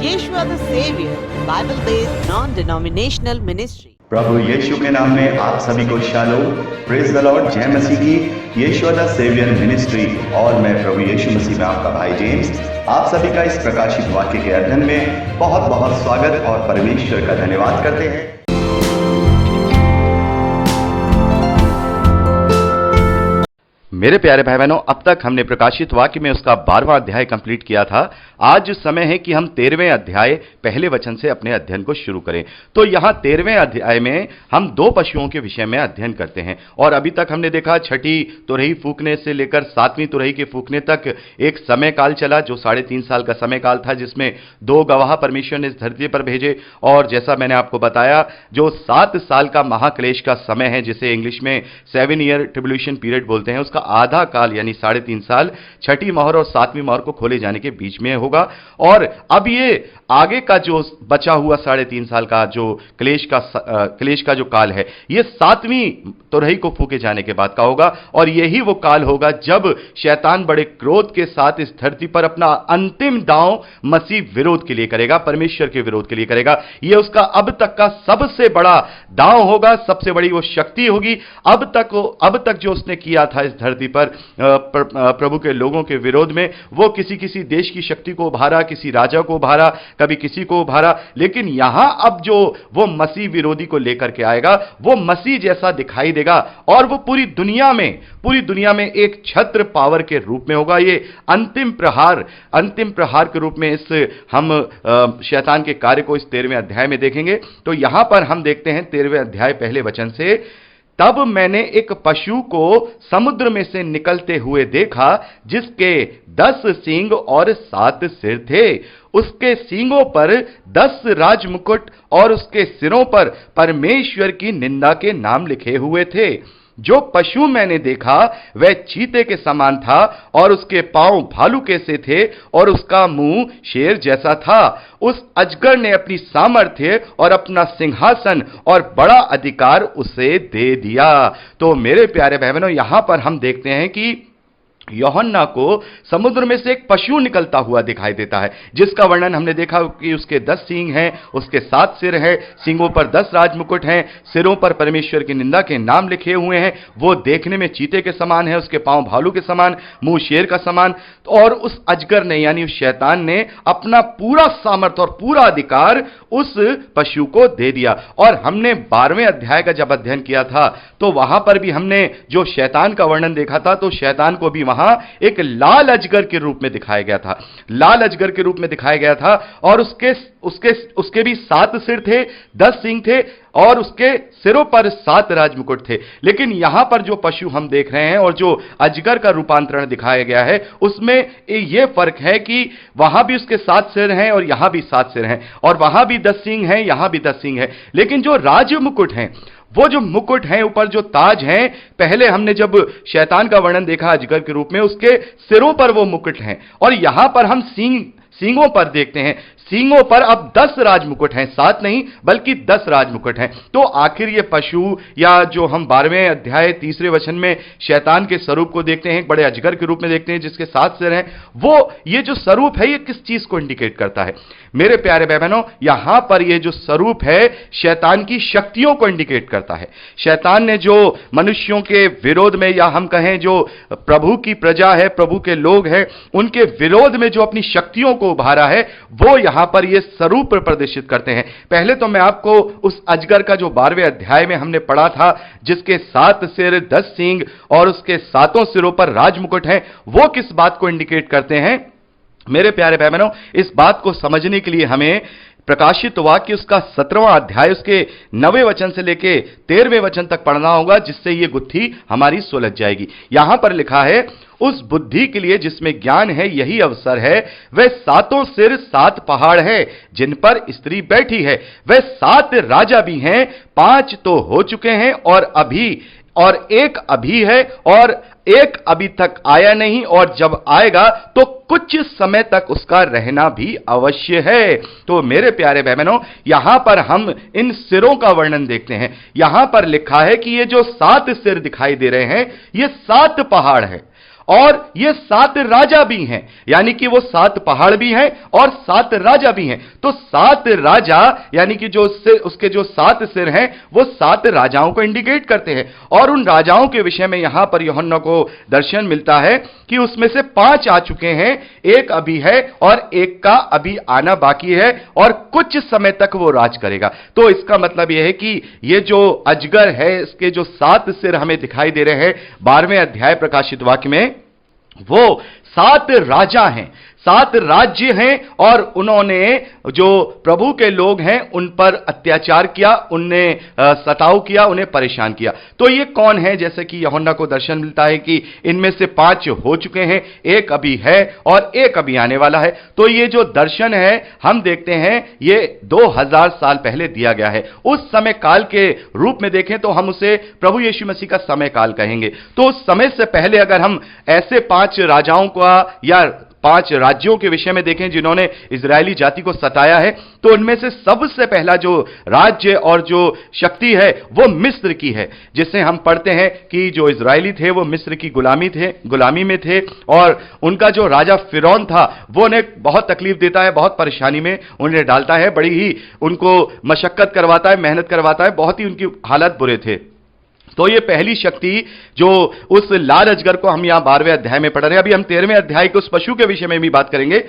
Yeshua the Savior, Bible-based non-denominational ministry. प्रभु यीशु के नाम में आप सभी को शालोम, प्रेज द लॉर्ड, जय मसीह की। यीशु द सेवियर मिनिस्ट्री और मैं प्रभु यीशु मसीह में आपका भाई जेम्स, आप सभी का इस प्रकाशित वाक्य के अध्ययन में बहुत बहुत स्वागत और परमेश्वर का धन्यवाद करते हैं। मेरे प्यारे भाई बहनों, अब तक हमने प्रकाशित वाक्य में उसका 12वां अध्याय कंप्लीट किया था। आज समय है कि हम 13वें अध्याय पहले वचन से अपने अध्ययन को शुरू करें। तो यहां 13वें अध्याय में हम दो पशुओं के विषय में अध्ययन करते हैं और अभी तक हमने देखा छठी तुरही फूकने से लेकर 7वीं तुरही के फूकने तक एक समय काल चला जो 3.5 साल का समय काल था, जिसमें 2 गवाह परमेश्वर ने इस धरती पर भेजे। और जैसा मैंने आपको बताया, जो 7 साल का महाक्लेश का समय है, जिसे इंग्लिश में 7 ईयर ट्रिब्यूलेशन पीरियड बोलते हैं, उसका आधा काल यानी 3.5 साल छठी मोहर और 7वीं मोहर को खोले जाने के बीच में होगा। और अब ये आगे का जो बचा हुआ 3.5 साल का जो क्लेश का जो काल है, ये 7वीं तुरही को फूके जाने के बाद का होगा। और यही वो काल होगा जब शैतान बड़े क्रोध के साथ इस धरती पर अपना अंतिम दांव मसीह विरोध के लिए करेगा, परमेश्वर के विरोध के लिए करेगा। यह उसका अब तक का सबसे बड़ा दांव होगा, सबसे बड़ी वो शक्ति होगी। अब तक जो उसने किया था इस धरती पर प्रभु के लोगों के विरोध में, वो किसी देश की शक्ति को उभारा, किसी राजा को उभारा, कभी किसी को उभारा, लेकिन यहां अब जो वो मसीह विरोधी को लेकर के आएगा, वो मसीह जैसा दिखाई देगा और वो पूरी दुनिया में एक छत्र पावर के रूप में होगा। ये अंतिम प्रहार के रूप में इस हम शैतान के कार्य को इस 13वें अध्याय में देखेंगे। तो यहां पर हम देखते हैं 13वें अध्याय पहले वचन से, तब मैंने एक पशु को समुद्र में से निकलते हुए देखा, जिसके 10 सींग और 7 सिर थे। उसके सींगों पर 10 राजमुकुट और उसके सिरों पर परमेश्वर की निंदा के नाम लिखे हुए थे। जो पशु मैंने देखा वह चीते के समान था और उसके पांव भालू के से थे और उसका मुंह शेर जैसा था। उस अजगर ने अपनी सामर्थ्य और अपना सिंहासन और बड़ा अधिकार उसे दे दिया। तो मेरे प्यारे भाई बहनों, यहां पर हम देखते हैं कि यूहन्ना को समुद्र में से एक पशु निकलता हुआ दिखाई देता है, जिसका वर्णन हमने देखा कि उसके 10 सींग हैं, उसके 7 सिर हैं, सींगों पर 10 राजमुकुट हैं, सिरों पर परमेश्वर की निंदा के नाम लिखे हुए हैं। वो देखने में चीते के समान है, उसके पांव भालू के समान, मुंह शेर का समान। और उस अजगर ने यानी उस शैतान ने अपना पूरा सामर्थ और पूरा अधिकार उस पशु को दे दिया। और हमने 12वें अध्याय का जब अध्ययन किया था, तो वहां पर भी हमने जो शैतान का वर्णन देखा था, तो शैतान को भी वहां एक लाल अजगर के रूप में दिखाया गया था। और उसके भी 7 सिर थे, 10 सींग थे और उसके सिरों पर 7 राजमुकुट थे। लेकिन यहां पर जो पशु हम देख रहे हैं और जो अजगर का रूपांतरण दिखाया गया है, उसमें यह फर्क है कि वहां भी उसके 7 सिर हैं और यहां भी 7 सिर हैं, और वहां भी 10 सींग हैं, यहां भी 10 सींग हैं। लेकिन जो राजमुकुट हैं, वो जो मुकुट हैं, ऊपर जो ताज हैं, पहले हमने जब शैतान का वर्णन देखा अजगर के रूप में, उसके सिरों पर वो मुकुट हैं। और यहां पर हम सींगों पर देखते हैं, सींगों पर अब 10 राजमुकुट हैं, 7 नहीं बल्कि 10 राजमुकुट हैं। तो आखिर ये पशु, या जो हम 12वें अध्याय 3रे वचन में शैतान के स्वरूप को देखते हैं, एक बड़े अजगर के रूप में देखते हैं जिसके 7 सिर हैं, वो ये जो स्वरूप है, ये किस चीज को इंडिकेट करता है? मेरे प्यारे भाई बहनों, यहां पर ये जो स्वरूप है शैतान की शक्तियों को इंडिकेट करता है। शैतान ने जो मनुष्यों के विरोध में, या हम कहें जो प्रभु की प्रजा है, प्रभु के लोग हैं, उनके विरोध में जो अपनी शक्तियों को उभारा है, वो यहां पर ये स्वरूप प्रदर्शित करते हैं। पहले तो मैं आपको उस अजगर का जो 12वें अध्याय में हमने पढ़ा था, जिसके 7 सिर, 10 सींग और उसके 7 सिरों पर राजमुकुट हैं, वो किस बात को इंडिकेट करते हैं? मेरे प्यारे भाई बहनों, इस बात को समझने के लिए हमें प्रकाशित वाक्य उसका 17वां अध्याय उसके 9वें वचन से लेके 13वें वचन तक पढ़ना होगा, जिससे ये गुत्थी हमारी सुलझ जाएगी। यहां पर लिखा है, उस बुद्धि के लिए जिसमें ज्ञान है यही अवसर है। वह 7 सिर 7 पहाड़ है जिन पर स्त्री बैठी है। वह 7 राजा भी हैं, 5 तो हो चुके हैं और एक अभी है और एक अभी तक आया नहीं, और जब आएगा तो कुछ समय तक उसका रहना भी अवश्य है। तो मेरे प्यारे भाई बहनों, यहां पर हम इन सिरों का वर्णन देखते हैं। यहां पर लिखा है कि ये जो 7 सिर दिखाई दे रहे हैं, ये 7 पहाड़ है और ये 7 राजा भी हैं, यानी कि वो 7 पहाड़ भी हैं और 7 राजा भी हैं। तो 7 राजा यानी कि जो उसके जो 7 सिर हैं वो 7 राजाओं को इंडिकेट करते हैं। और उन राजाओं के विषय में यहां पर यूहन्ना को दर्शन मिलता है कि उसमें से 5 आ चुके हैं, एक अभी है और एक का अभी आना बाकी है और कुछ समय तक वो राज करेगा। तो इसका मतलब यह है कि ये जो अजगर है, इसके जो 7 सिर हमें दिखाई दे रहे हैं 12वें अध्याय प्रकाशित वाक्य में, वो 7 राजा हैं, 7 राज्य हैं और उन्होंने जो प्रभु के लोग हैं उन पर अत्याचार किया, उन्हें सताव किया, उन्हें परेशान किया। तो ये कौन है? जैसे कि यूहन्ना को दर्शन मिलता है कि इनमें से 5 हो चुके हैं, एक अभी है और एक अभी आने वाला है। तो ये जो दर्शन है हम देखते हैं ये 2000 साल पहले दिया गया है। उस समय काल के रूप में देखें तो हम उसे प्रभु यीशु मसीह का समय काल कहेंगे। तो उस समय से पहले अगर हम ऐसे 5 राजाओं का या 5 राज्यों के विषय में देखें जिन्होंने इजरायली जाति को सताया है, तो उनमें से सबसे पहला जो राज्य और जो शक्ति है वो मिस्र की है, जिसे हम पढ़ते हैं कि जो इजरायली थे वो मिस्र की गुलामी में थे और उनका जो राजा फिरौन था वो उन्हें बहुत तकलीफ देता है, बहुत परेशानी में उन्हें डालता है, बड़ी ही उनको मशक्कत करवाता है, मेहनत करवाता है, बहुत ही उनकी हालत बुरे थे। तो ये पहली शक्ति जो उस लाल अजगर को हम यहां 12वें अध्याय में पढ़ रहे हैं, अभी हम 13वें अध्याय के उस पशु के विषय में भी बात करेंगे।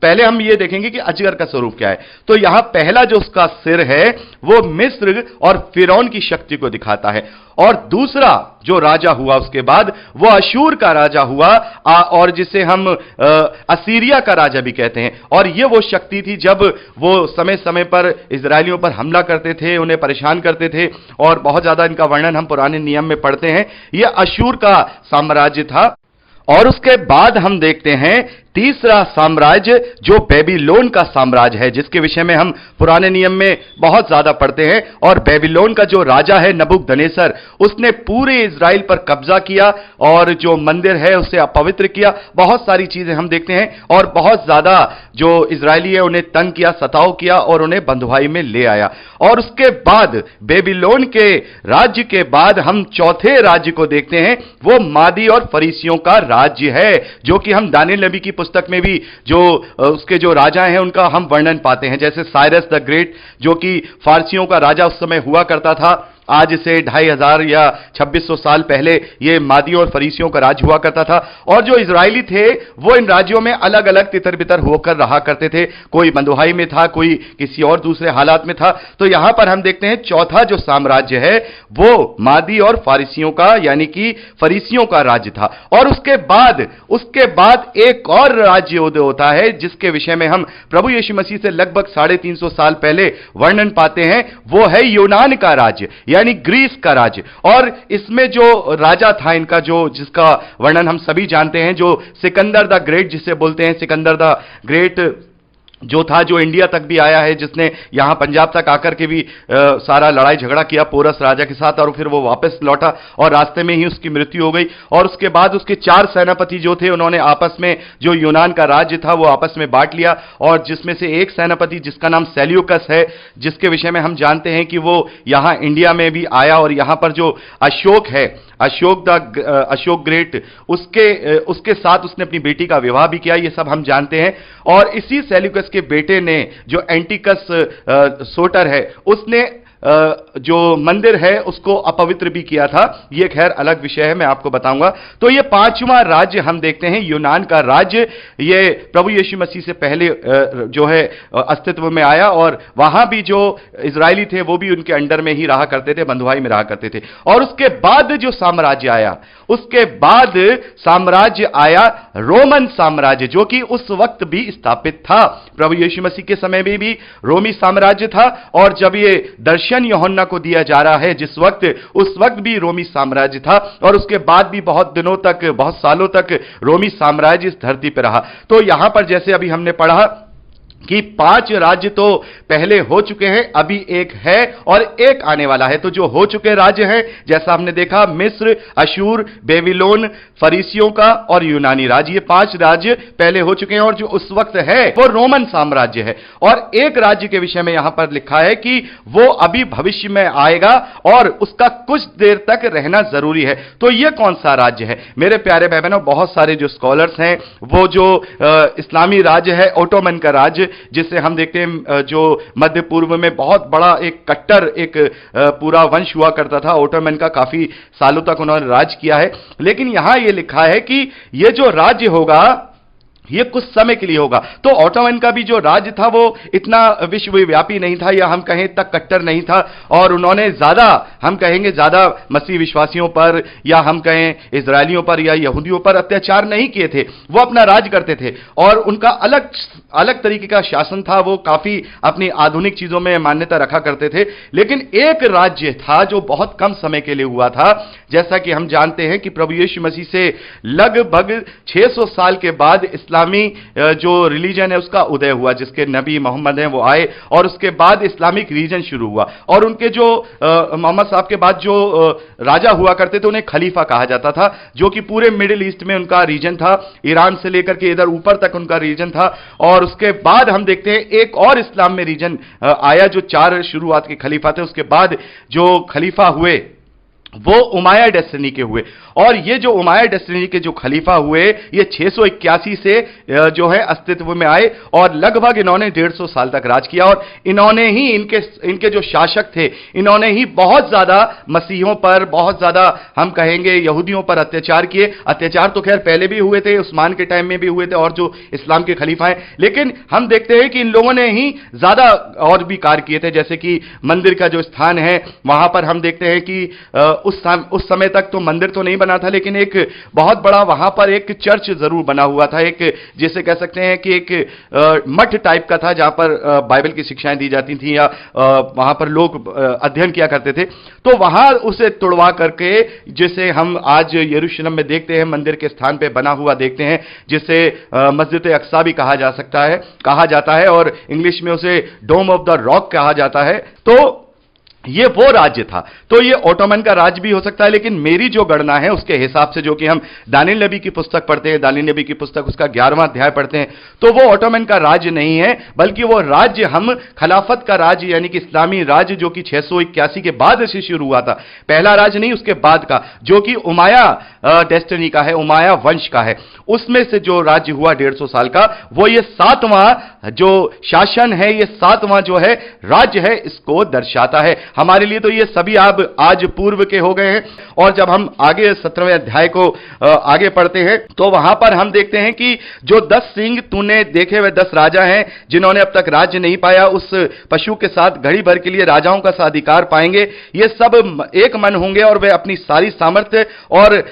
पहले हम ये देखेंगे कि अजगर का स्वरूप क्या है। तो यहां पहला जो उसका सिर है वो मिस्र और फिरौन की शक्ति को दिखाता है और दूसरा जो राजा हुआ उसके बाद वो अशूर का राजा हुआ और जिसे हम असीरिया का राजा भी कहते हैं। और ये वो शक्ति थी जब वो समय समय पर इजरायलियों पर हमला करते थे, उन्हें परेशान करते थे और बहुत ज्यादा इनका वर्णन हम पुराने नियम में पढ़ते हैं। यह अशूर का साम्राज्य था। और उसके बाद हम देखते हैं तीसरा साम्राज्य जो बेबीलोन का साम्राज्य है, जिसके विषय में हम पुराने नियम में बहुत ज्यादा पढ़ते हैं। और बेबीलोन का जो राजा है नबूकदनेस्सर, उसने पूरे इजराइल पर कब्जा किया और जो मंदिर है उसे अपवित्र किया, बहुत सारी चीजें हम देखते हैं और बहुत ज्यादा जो इजरायली है उन्हें तंग किया, सताव किया और उन्हें बंधुआई में ले आया। और उसके बाद बेबीलोन के राज्य के बाद हम चौथे राज्य को देखते हैं, वो मादी और फरीसियों का राज्य है, जो कि हम दानियेल नबी की पुस्तक में भी जो उसके जो राजा हैं उनका हम वर्णन पाते हैं। जैसे साइरस द ग्रेट जो कि फारसियों का राजा उस समय हुआ करता था, आज से 2500 या 2600 साल पहले ये मादियों और फरीसियों का राज हुआ करता था। और जो इजरायली थे वो इन राज्यों में अलग अलग तितर बितर होकर रहा करते थे, कोई बंधुआई में था, कोई किसी और दूसरे हालात में था। तो यहां पर हम देखते हैं चौथा जो साम्राज्य है वो मादी और फारिसियों का यानी कि फरीसियों का राज्य था। और उसके बाद एक और राज्य उदय होता है जिसके विषय में हम प्रभु यीशु मसीह से लगभग 350 साल पहले वर्णन पाते हैं, वो है यूनान का राज्य यानी ग्रीस का राज्य। और इसमें जो राजा था इनका जिसका वर्णन हम सभी जानते हैं, जो सिकंदर द ग्रेट जिसे बोलते हैं, सिकंदर द ग्रेट जो था, जो इंडिया तक भी आया है, जिसने यहां पंजाब तक आकर के भी सारा लड़ाई झगड़ा किया पोरस राजा के साथ और फिर वो वापस लौटा और रास्ते में ही उसकी मृत्यु हो गई। और उसके बाद उसके 4 सेनापति जो थे उन्होंने आपस में जो यूनान का राज्य था वो आपस में बांट लिया। और जिसमें से एक सेनापति जिसका नाम सेल्यूकस है, जिसके विषय में हम जानते हैं कि वो यहां इंडिया में भी आया और यहां पर जो अशोक है, अशोक ग्रेट, उसके साथ उसने अपनी बेटी का विवाह भी किया, ये सब हम जानते हैं। और इसी सेल्यूकस के बेटे ने जो एंटिकस सोटर है उसने जो मंदिर है उसको अपवित्र भी किया था। ये खैर अलग विषय है, मैं आपको बताऊंगा। तो ये 5वां राज्य हम देखते हैं यूनान का राज्य, ये प्रभु यीशु मसीह से पहले जो है अस्तित्व में आया और वहां भी जो इजरायली थे वो भी उनके अंडर में ही रहा करते थे, बंधुआई में रहा करते थे। और उसके बाद जो साम्राज्य आया, उसके बाद साम्राज्य आया रोमन साम्राज्य, जो कि उस वक्त भी स्थापित था। प्रभु यीशु मसीह के समय में भी रोमी साम्राज्य था और जब ये दर्शन यूहन्ना को दिया जा रहा है जिस वक्त, उस वक्त भी रोमी साम्राज्य था और उसके बाद भी बहुत दिनों तक, बहुत सालों तक रोमी साम्राज्य इस धरती पर रहा। तो यहां पर जैसे अभी हमने पढ़ा कि 5 राज्य तो पहले हो चुके हैं, अभी एक है और एक आने वाला है। तो जो हो चुके राज्य हैं, जैसा हमने देखा, मिस्र, अशूर, बेबीलोन, फरीसियों का और यूनानी राज्य, ये 5 राज्य पहले हो चुके हैं। और जो उस वक्त है वो रोमन साम्राज्य है। और एक राज्य के विषय में यहां पर लिखा है कि वो अभी भविष्य में आएगा और उसका कुछ देर तक रहना जरूरी है। तो ये कौन सा राज्य है? मेरे प्यारे भाई बहनों, बहुत सारे जो स्कॉलर्स हैं वो जो इस्लामी राज्य है, ओटोमन का राज्य, जिसे हम देखते हैं जो मध्य पूर्व में बहुत बड़ा एक कट्टर एक पूरा वंश हुआ करता था, ओटोमन का, काफी सालों तक उन्होंने राज किया है। लेकिन यहां यह लिखा है कि यह जो राज्य होगा ये कुछ समय के लिए होगा। तो ऑटोमन का भी जो राज्य था वो इतना विश्वव्यापी नहीं था, या हम कहें तक कट्टर नहीं था, और उन्होंने ज्यादा, हम कहेंगे ज्यादा मसीह विश्वासियों पर या हम कहें इजरायलियों पर या यहूदियों पर अत्याचार नहीं किए थे। वो अपना राज करते थे और उनका अलग अलग तरीके का शासन था। वो काफी अपनी आधुनिक चीजों में मान्यता रखा करते थे। लेकिन एक राज्य था जो बहुत कम समय के लिए हुआ था। जैसा कि हम जानते हैं कि प्रभु यीशु मसीह से लगभग 600 साल के बाद इस्लामी जो रिलीजन है उसका उदय हुआ, जिसके नबी मोहम्मद हैं वो आए, और उसके बाद इस्लामिक रीजन शुरू हुआ। और उनके जो मोहम्मद साहब के बाद जो राजा हुआ करते थे उन्हें खलीफा कहा जाता था, जो कि पूरे मिडिल ईस्ट में उनका रीजन था, ईरान से लेकर के इधर ऊपर तक उनका रीजन था। और उसके बाद हम देखते हैं एक और इस्लाम में रीजन आया, जो 4 शुरुआत के खलीफा थे। उसके बाद जो खलीफा हुए वो उमाया डेस्टिनी के हुए, और ये जो उमाया डेस्टिनी के जो खलीफा हुए ये 681 से जो है अस्तित्व में आए, और लगभग इन्होंने 150 साल तक राज किया। और इन्होंने ही इनके जो शासक थे, इन्होंने ही बहुत ज्यादा मसीहों पर, बहुत ज्यादा हम कहेंगे यहूदियों पर अत्याचार किए। अत्याचार तो खैर पहले भी हुए थे, उस्मान के टाइम में भी हुए थे, और जो इस्लाम के खलीफा हैं, लेकिन हम देखते हैं कि इन लोगों ने ही ज्यादा और भी कार्य किए थे। जैसे कि मंदिर का जो स्थान है वहां पर हम देखते हैं कि उस समय तक तो मंदिर तो नहीं बना था, लेकिन एक बहुत बड़ा वहां पर एक चर्च जरूर बना हुआ था, एक जिसे कह सकते हैं कि एक मठ टाइप का था, जहां पर बाइबल की शिक्षाएं दी जाती थी, या वहां पर लोग अध्ययन किया करते थे। तो वहां उसे तुड़वा करके, जिसे हम आज यरूशलेम में देखते हैं, मंदिर के स्थान पे बना हुआ देखते हैं, जिसे मस्जिद अक्सा भी कहा जाता है, और इंग्लिश में उसे डोम ऑफ द रॉक कहा जाता है। तो ये वो राज्य था। तो ये ओटोमन का राज्य भी हो सकता है, लेकिन मेरी जो गणना है उसके हिसाब से, जो कि हम दानियल नबी की पुस्तक पढ़ते हैं, दानियल नबी की पुस्तक उसका 11वां अध्याय पढ़ते हैं, तो वो ओटोमन का राज्य नहीं है, बल्कि वो राज्य हम खिलाफत का राज्य, यानी कि इस्लामी राज्य, जो कि 681 के बाद से शुरू हुआ था। पहला राज्य नहीं, उसके बाद का, जो कि उमाया डेस्टिनी का है, उमाया वंश का है, उसमें से जो राज्य हुआ 150 साल का, वो ये 7वां जो शासन है, ये 7वां जो है राज्य है, इसको दर्शाता है। हमारे लिए तो ये सभी आज पूर्व के हो गए हैं। और जब हम आगे 17वें अध्याय को आगे पढ़ते हैं, तो वहां पर हम देखते हैं कि जो 10 सिंह तूने देखे हुए 10 राजा हैं, जिन्होंने अब तक राज्य नहीं पाया, उस पशु के साथ घड़ी भर के लिए राजाओं का सा अधिकार पाएंगे। ये सब एक मन होंगे और वे अपनी सारी सामर्थ्य और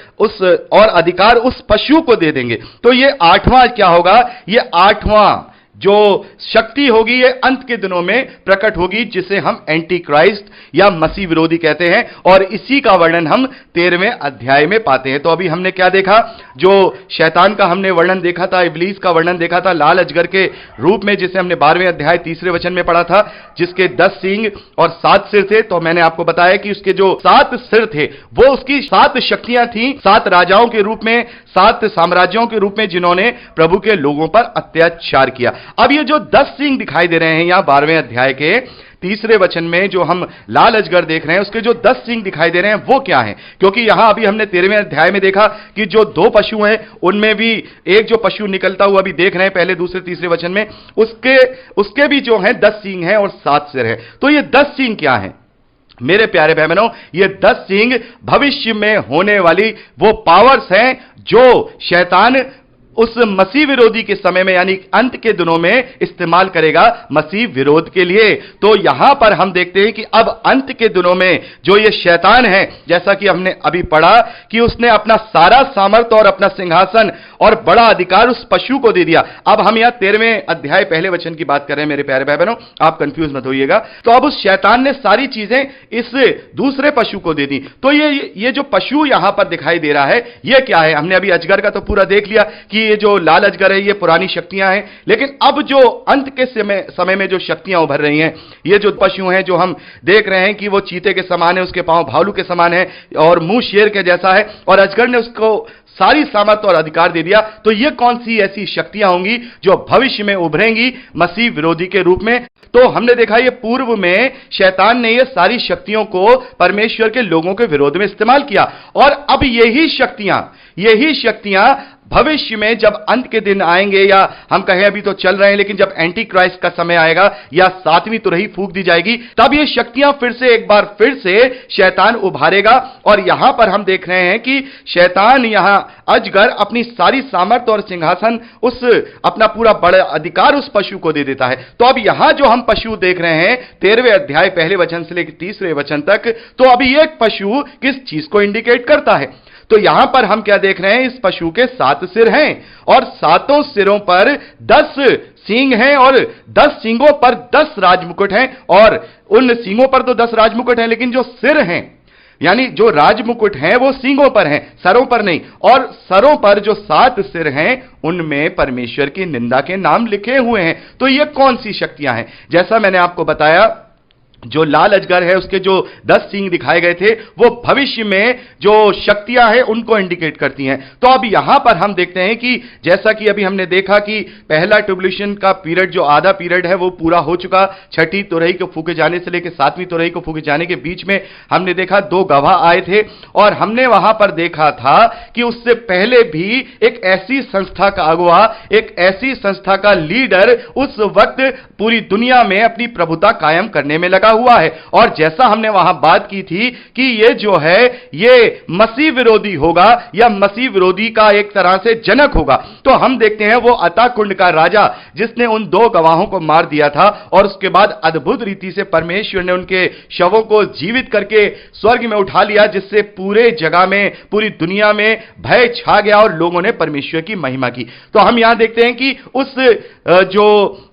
अधिकार उस पशु को दे देंगे। तो ये 8वां क्या होगा? ये 8वां जो शक्ति होगी ये अंत के दिनों में प्रकट होगी, जिसे हम एंटी क्राइस्ट या मसीह विरोधी कहते हैं, और इसी का वर्णन हम 13वें अध्याय में पाते हैं। तो अभी हमने क्या देखा? जो शैतान का हमने वर्णन देखा था, इब्लीस का वर्णन देखा था लाल अजगर के रूप में, जिसे हमने 12वें अध्याय 3रे वचन में पढ़ा था, जिसके 10 सींग और 7 सिर थे। तो मैंने आपको बताया कि उसके जो 7 सिर थे वो उसकी 7 शक्तियां थी, 7 राजाओं के रूप में, 7 साम्राज्यों के रूप में, जिन्होंने प्रभु के लोगों पर अत्याचार किया। अब ये जो 10 सींग दिखाई दे रहे हैं यहां 12वें अध्याय के 3रे वचन में, जो हम लाल अजगर देख रहे हैं, उसके जो 10 सींग दिखाई दे रहे हैं वो क्या है? क्योंकि यहां अभी हमने 13वें अध्याय में देखा कि जो 2 पशु हैं, उनमें भी एक जो पशु निकलता हुआ अभी देख रहे हैं पहले, दूसरे, तीसरे वचन में, उसके भी जो है 10 सींग हैं और 7 सिर है। तो ये 10 सींग क्या है मेरे प्यारे भाई बहनों? ये 10 सींग भविष्य में होने वाली वो पावर्स हैं जो शैतान उस मसीह विरोधी के समय में, यानी अंत के दिनों में इस्तेमाल करेगा मसीह विरोध के लिए। तो यहां पर हम देखते हैं कि अब अंत के दिनों में जो ये शैतान है, जैसा कि हमने अभी पढ़ा कि उसने अपना सारा सामर्थ्य और अपना सिंहासन और बड़ा अधिकार उस पशु को दे दिया। अब हम यहां 13वें अध्याय पहले वचन की बात कर रहे हैं मेरे प्यारे भाई बहनों, आप कंफ्यूज मत होइएगा। तो अब उस शैतान ने सारी चीजें इस दूसरे पशु को दे दी। तो ये जो पशु यहां पर दिखाई दे रहा है ये क्या है? हमने अभी अजगर का तो पूरा देख लिया कि ये जो लाल अजगर है ये पुरानी शक्तियां हैं, लेकिन अब जो अंत के समय में जो शक्तियां उभर रही हैं, ये जो पशु हैं जो हम देख रहे हैं कि वो चीते के समान है, उसके पांव भालू के समान है और मुंह शेर के जैसा है, और अजगर ने उसको सारी सामर्थ्य और अधिकार दे दिया। तो ये कौन सी ऐसी शक्तियां होंगी जो भविष्य में उभरेंगी मसीह विरोधी के रूप में? तो हमने देखा ये पूर्व में शैतान ने ये सारी शक्तियों को परमेश्वर के लोगों के विरोध में इस्तेमाल किया, और अब यही शक्तियां भविष्य में जब अंत के दिन आएंगे, या हम कहें अभी तो चल रहे हैं, लेकिन जब एंटी क्राइस्ट का समय आएगा या सातवीं तुरही फूंक दी जाएगी, तब ये शक्तियां एक बार फिर से शैतान उभारेगा। और यहां पर हम देख रहे हैं कि शैतान, यहां अजगर अपनी सारी सामर्थ्य और सिंहासन, उस अपना पूरा बड़ा अधिकार उस पशु को दे देता है। तो अब यहां जो हम पशु देख रहे हैं 13वें अध्याय पहले वचन से लेकर 30वें वचन तक, तो अभी एक पशु किस चीज को इंडिकेट करता है? तो यहां पर हम क्या देख रहे हैं? इस पशु के 7 सिर हैं और 7 सिरों पर 10 सींग हैं, और 10 सींगों पर 10 राजमुकुट हैं। और उन सींगों पर तो 10 राजमुकुट हैं, लेकिन जो सिर हैं, यानी जो राजमुकुट हैं, वो सींगों पर हैं, सरों पर नहीं। और सरों पर जो 7 सिर हैं, उनमें परमेश्वर की निंदा के नाम लिखे हुए हैं। तो ये कौन सी शक्तियां हैं? जैसा मैंने आपको बताया, जो लाल अजगर है उसके जो 10 सींग दिखाए गए थे, वो भविष्य में जो शक्तियां हैं उनको इंडिकेट करती हैं। तो अब यहां पर हम देखते हैं कि जैसा कि अभी हमने देखा कि पहला ट्रिब्यूलेशन का पीरियड, जो आधा पीरियड है, वो पूरा हो चुका। छठी तुरही को फूके जाने से लेकर 7वीं तुरही को फूके जाने के बीच में हमने देखा 2 गवाह आए थे, और हमने वहां पर देखा था कि उससे पहले भी एक ऐसी संस्था का अगुवा, एक ऐसी संस्था का लीडर उस वक्त पूरी दुनिया में अपनी प्रभुता कायम करने में लगा हुआ है। और जैसा हमने वहां बात की थी कि ये जो है ये मसीह विरोधी होगा, या मसीह विरोधी का एक तरह से जनक होगा। तो हम देखते हैं वो अताकुंड का राजा, जिसने उन 2 गवाहों को मार दिया था, और उसके बाद अद्भुत रीति से परमेश्वर ने उनके शवों को जीवित करके स्वर्ग में उठा लिया, जिससे पूरे जगह में, पूरी दुनिया में भय छा गया और लोगों ने परमेश्वर की महिमा की। तो हम यहां देखते हैं कि उस जो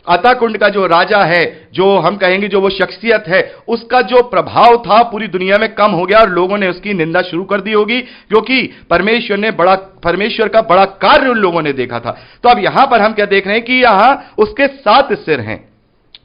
अताकुंड का जो राजा है, जो हम कहेंगे जो वो शख्सियत है, उसका जो प्रभाव था पूरी दुनिया में कम हो गया, और लोगों ने उसकी निंदा शुरू कर दी होगी, क्योंकि परमेश्वर का बड़ा कार्य उन लोगों ने देखा था। तो अब यहां पर हम क्या देख रहे हैं कि यहां उसके 7 सिर हैं।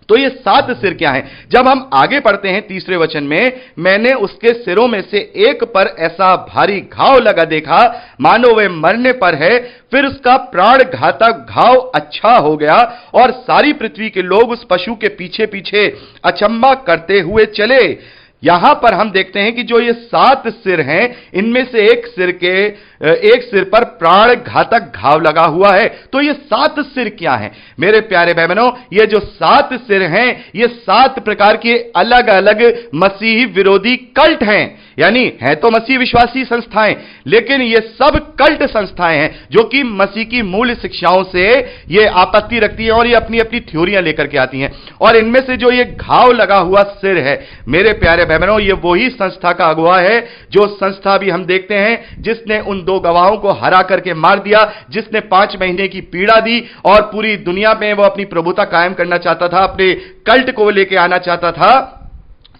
तो ये 7 सिर क्या हैं? जब हम आगे पढ़ते हैं 30वें वचन में, मैंने उसके सिरों में से एक पर ऐसा भारी घाव लगा देखा, मानो वह मरने पर है। फिर उसका प्राण घातक घाव अच्छा हो गया, और सारी पृथ्वी के लोग उस पशु के पीछे पीछे अचंभा करते हुए चले। यहां पर हम देखते हैं कि जो ये 7 सिर हैं, इनमें से एक सिर पर प्राण घातक घाव लगा हुआ है। तो ये 7 सिर क्या हैं? मेरे प्यारे भाई बहनों, ये जो 7 सिर हैं, ये 7 प्रकार के अलग अलग मसीही विरोधी कल्ट हैं। यानी है तो मसीह विश्वासी संस्थाएं, लेकिन ये सब कल्ट संस्थाएं हैं जो कि मसीह की मूल शिक्षाओं से ये आपत्ति रखती हैं, और ये अपनी अपनी थ्योरियां लेकर के आती हैं। और इनमें से जो ये घाव लगा हुआ सिर है, मेरे प्यारे बहनों, ये वही संस्था का अगुवा है, जो संस्था भी हम देखते हैं जिसने उन 2 गवाहों को हरा करके मार दिया, जिसने 5 महीने की पीड़ा दी, और पूरी दुनिया में वो अपनी प्रभुता कायम करना चाहता था, अपने कल्ट को लेके आना चाहता था।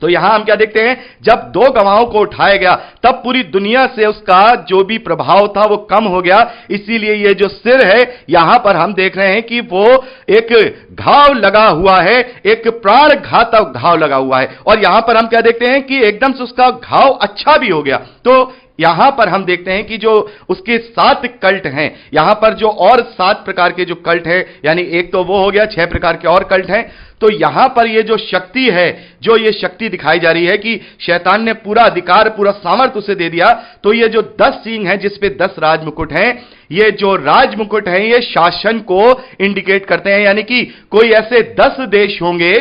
तो यहां हम क्या देखते हैं? जब 2 गवाहों को उठाया गया, तब पूरी दुनिया से उसका जो भी प्रभाव था वो कम हो गया। इसीलिए ये जो सिर है, यहां पर हम देख रहे हैं कि वो एक घाव लगा हुआ है, एक प्राण घातक घाव लगा हुआ है। और यहां पर हम क्या देखते हैं कि एकदम से उसका घाव अच्छा भी हो गया। तो यहां पर हम देखते हैं कि जो उसके 7 कल्ट हैं, यहां पर जो और 7 प्रकार के जो कल्ट हैं, यानी एक तो वो हो गया, 6 प्रकार के और कल्ट हैं। तो यहां पर ये जो शक्ति है, जो ये शक्ति दिखाई जा रही है कि शैतान ने पूरा अधिकार, पूरा सामर्थ्य उसे दे दिया। तो ये जो 10 सींग हैं, जिसपे 10 राजमुकुट हैं, ये जो राजमुकुट हैं, ये शासन को इंडिकेट करते हैं। यानी कि कोई ऐसे 10 देश होंगे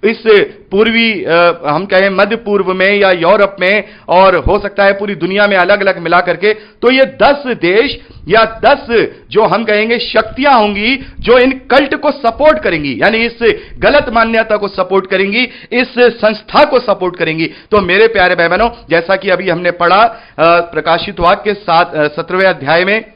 इस पूर्वी, हम कहें मध्य पूर्व में या यूरोप में, और हो सकता है पूरी दुनिया में अलग अलग मिला करके। तो ये 10 देश या 10 जो हम कहेंगे शक्तियां होंगी जो इन कल्ट को सपोर्ट करेंगी, यानी इस गलत मान्यता को सपोर्ट करेंगी, इस संस्था को सपोर्ट करेंगी। तो मेरे प्यारे भाई बहनों, जैसा कि अभी हमने पढ़ा प्रकाशित वाक्य के 17वें अध्याय में,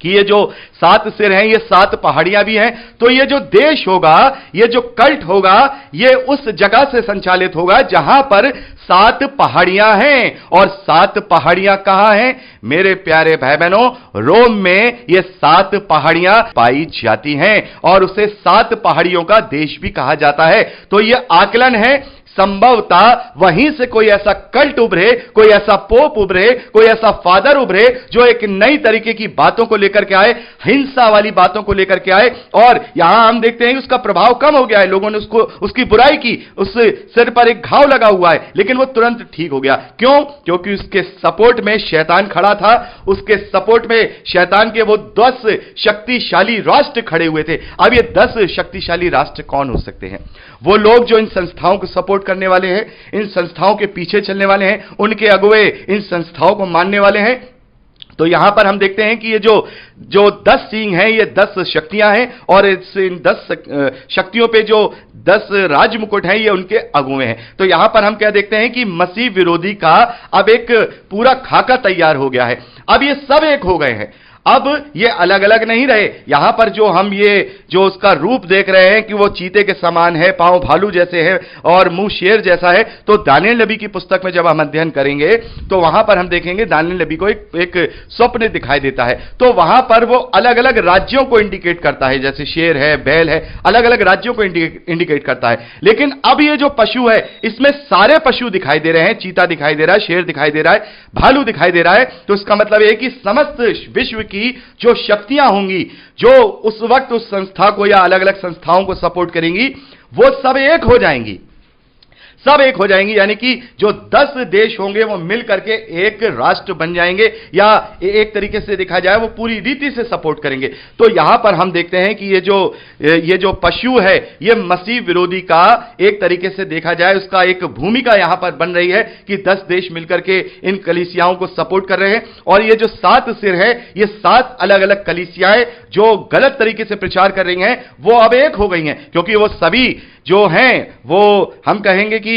कि ये जो 7 सिर हैं, ये 7 पहाड़ियां भी हैं। तो ये जो देश होगा, ये जो कल्ट होगा, ये उस जगह से संचालित होगा जहां पर 7 पहाड़ियां हैं। और 7 पहाड़ियां कहां हैं मेरे प्यारे भाई बहनों? रोम में ये 7 पहाड़ियां पाई जाती हैं और उसे 7 पहाड़ियों का देश भी कहा जाता है। तो ये आकलन है, संभवतः वहीं से कोई ऐसा कल्ट उभरे, कोई ऐसा पोप उभरे, कोई ऐसा फादर उभरे जो एक नई तरीके की बातों को लेकर के आए, हिंसा वाली बातों को लेकर के आए। और यहां हम देखते हैं कि उसका प्रभाव कम हो गया है, लोगों ने उसकी बुराई की, उस सिर पर एक घाव लगा हुआ है, लेकिन वो तुरंत ठीक हो गया। क्यों? क्योंकि उसके सपोर्ट में शैतान खड़ा था, उसके सपोर्ट में शैतान के वो 10 शक्तिशाली राष्ट्र खड़े हुए थे। अब ये 10 शक्तिशाली राष्ट्र कौन हो सकते हैं? वो लोग जो इन संस्थाओं को सपोर्ट करने वाले हैं, इन संस्थाओं के पीछे चलने वाले हैं, उनके अगुवे इन संस्थाओं को मानने वाले हैं। तो यहां पर हम देखते हैं कि ये जो 10 सींग हैं, ये 10 शक्तियां हैं और इन 10 शक्तियों पे जो 10 राजमुकुट हैं, ये उनके अगुवे हैं। तो यहां पर हम क्या देखते हैं कि मसीह विरोधी का अब एक पूरा खाका तैयार हो गया है। अब ये सब एक हो गए हैं, अब ये अलग अलग नहीं रहे। यहां पर जो उसका रूप देख रहे हैं कि वो चीते के समान है, पांव भालू जैसे है और मुंह शेर जैसा है। तो दानिएल नबी की पुस्तक में जब हम अध्ययन करेंगे तो वहां पर हम देखेंगे दानिएल नबी को एक स्वप्न दिखाई देता है। तो वहां पर वो अलग अलग राज्यों को इंडिकेट करता है, जैसे शेर है, बैल है, अलग अलग राज्यों को इंडिकेट करता है। लेकिन अब ये जो पशु है, इसमें सारे पशु दिखाई दे रहे हैं, चीता दिखाई दे रहा है, शेर दिखाई दे रहा है, भालू दिखाई दे रहा है। तो इसका मतलब है कि समस्त विश्व की जो शक्तियां होंगी, जो उस वक्त उस संस्था को या अलग अलग संस्थाओं को सपोर्ट करेंगी, वो सब एक हो जाएंगी, सब एक हो जाएंगी। यानी कि जो 10 देश होंगे वो मिल करके एक राष्ट्र बन जाएंगे, या एक तरीके से देखा जाए वो पूरी रीति से सपोर्ट करेंगे। तो यहां पर हम देखते हैं कि ये जो पशु है, ये मसीह विरोधी का एक तरीके से देखा जाए उसका एक भूमिका यहां पर बन रही है कि 10 देश मिलकर के इन कलीसियाओं को सपोर्ट कर रहे हैं। और ये जो 7 सिर है, ये 7 अलग अलग कलीसियाएं जो गलत तरीके से प्रचार कर रही हैं, वो अब एक हो गई हैं, क्योंकि वो सभी जो हैं वो हम कहेंगे कि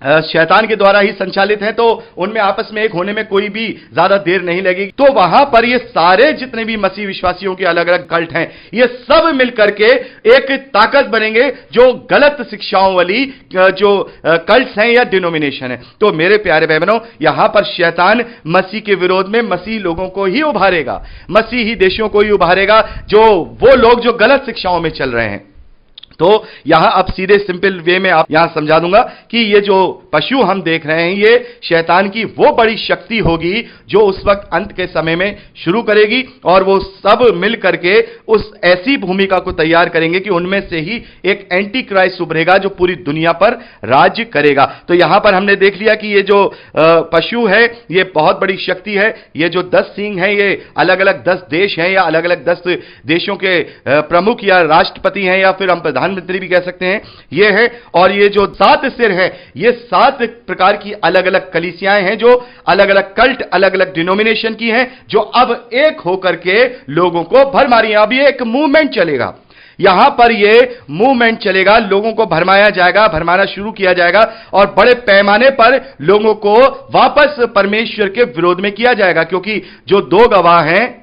शैतान के द्वारा ही संचालित है। तो उनमें आपस में एक होने में कोई भी ज्यादा देर नहीं लगेगी। तो वहां पर ये सारे जितने भी मसीह विश्वासियों के अलग अलग कल्ट हैं, ये सब मिलकर के एक ताकत बनेंगे जो गलत शिक्षाओं वाली जो कल्ट्स हैं या डिनोमिनेशन है। तो मेरे प्यारे भाई बहनों, यहां पर शैतान मसीह के विरोध में मसीह लोगों को ही उभारेगा, मसीही देशों को ही उभारेगा, जो वो लोग जो गलत शिक्षाओं में चल रहे हैं। तो यहां अब सीधे सिंपल वे में आप यहां समझा दूंगा कि ये जो पशु हम देख रहे हैं, ये शैतान की वो बड़ी शक्ति होगी जो उस वक्त अंत के समय में शुरू करेगी, और वो सब मिल करके उस ऐसी भूमिका को तैयार करेंगे कि उनमें से ही एक एंटी क्राइस्ट उभरेगा जो पूरी दुनिया पर राज्य करेगा। तो यहां पर हमने देख लिया कि ये जो पशु है, ये बहुत बड़ी शक्ति है। ये जो 10 सींग हैं, ये अलग अलग 10 देश हैं या अलग अलग 10 देशों के प्रमुख या राष्ट्रपति हैं, या फिर हम प्रधानमंत्री भी कह सकते हैं, ये है। और ये जो 7 सिर है, ये 7 प्रकार की अलग अलग कलीसियाएं हैं जो अलग अलग कल्ट, अलग अलग डिनोमिनेशन की हैं, जो अब एक होकर के लोगों को भरमा रही हैं। अब ये एक मूवमेंट चलेगा, यहां पर ये मूवमेंट चलेगा, लोगों को भरमाया जाएगा, भरमाना शुरू किया जाएगा और बड़े पैमाने पर लोगों को वापस परमेश्वर के विरोध में किया जाएगा। क्योंकि जो 2 गवाह हैं,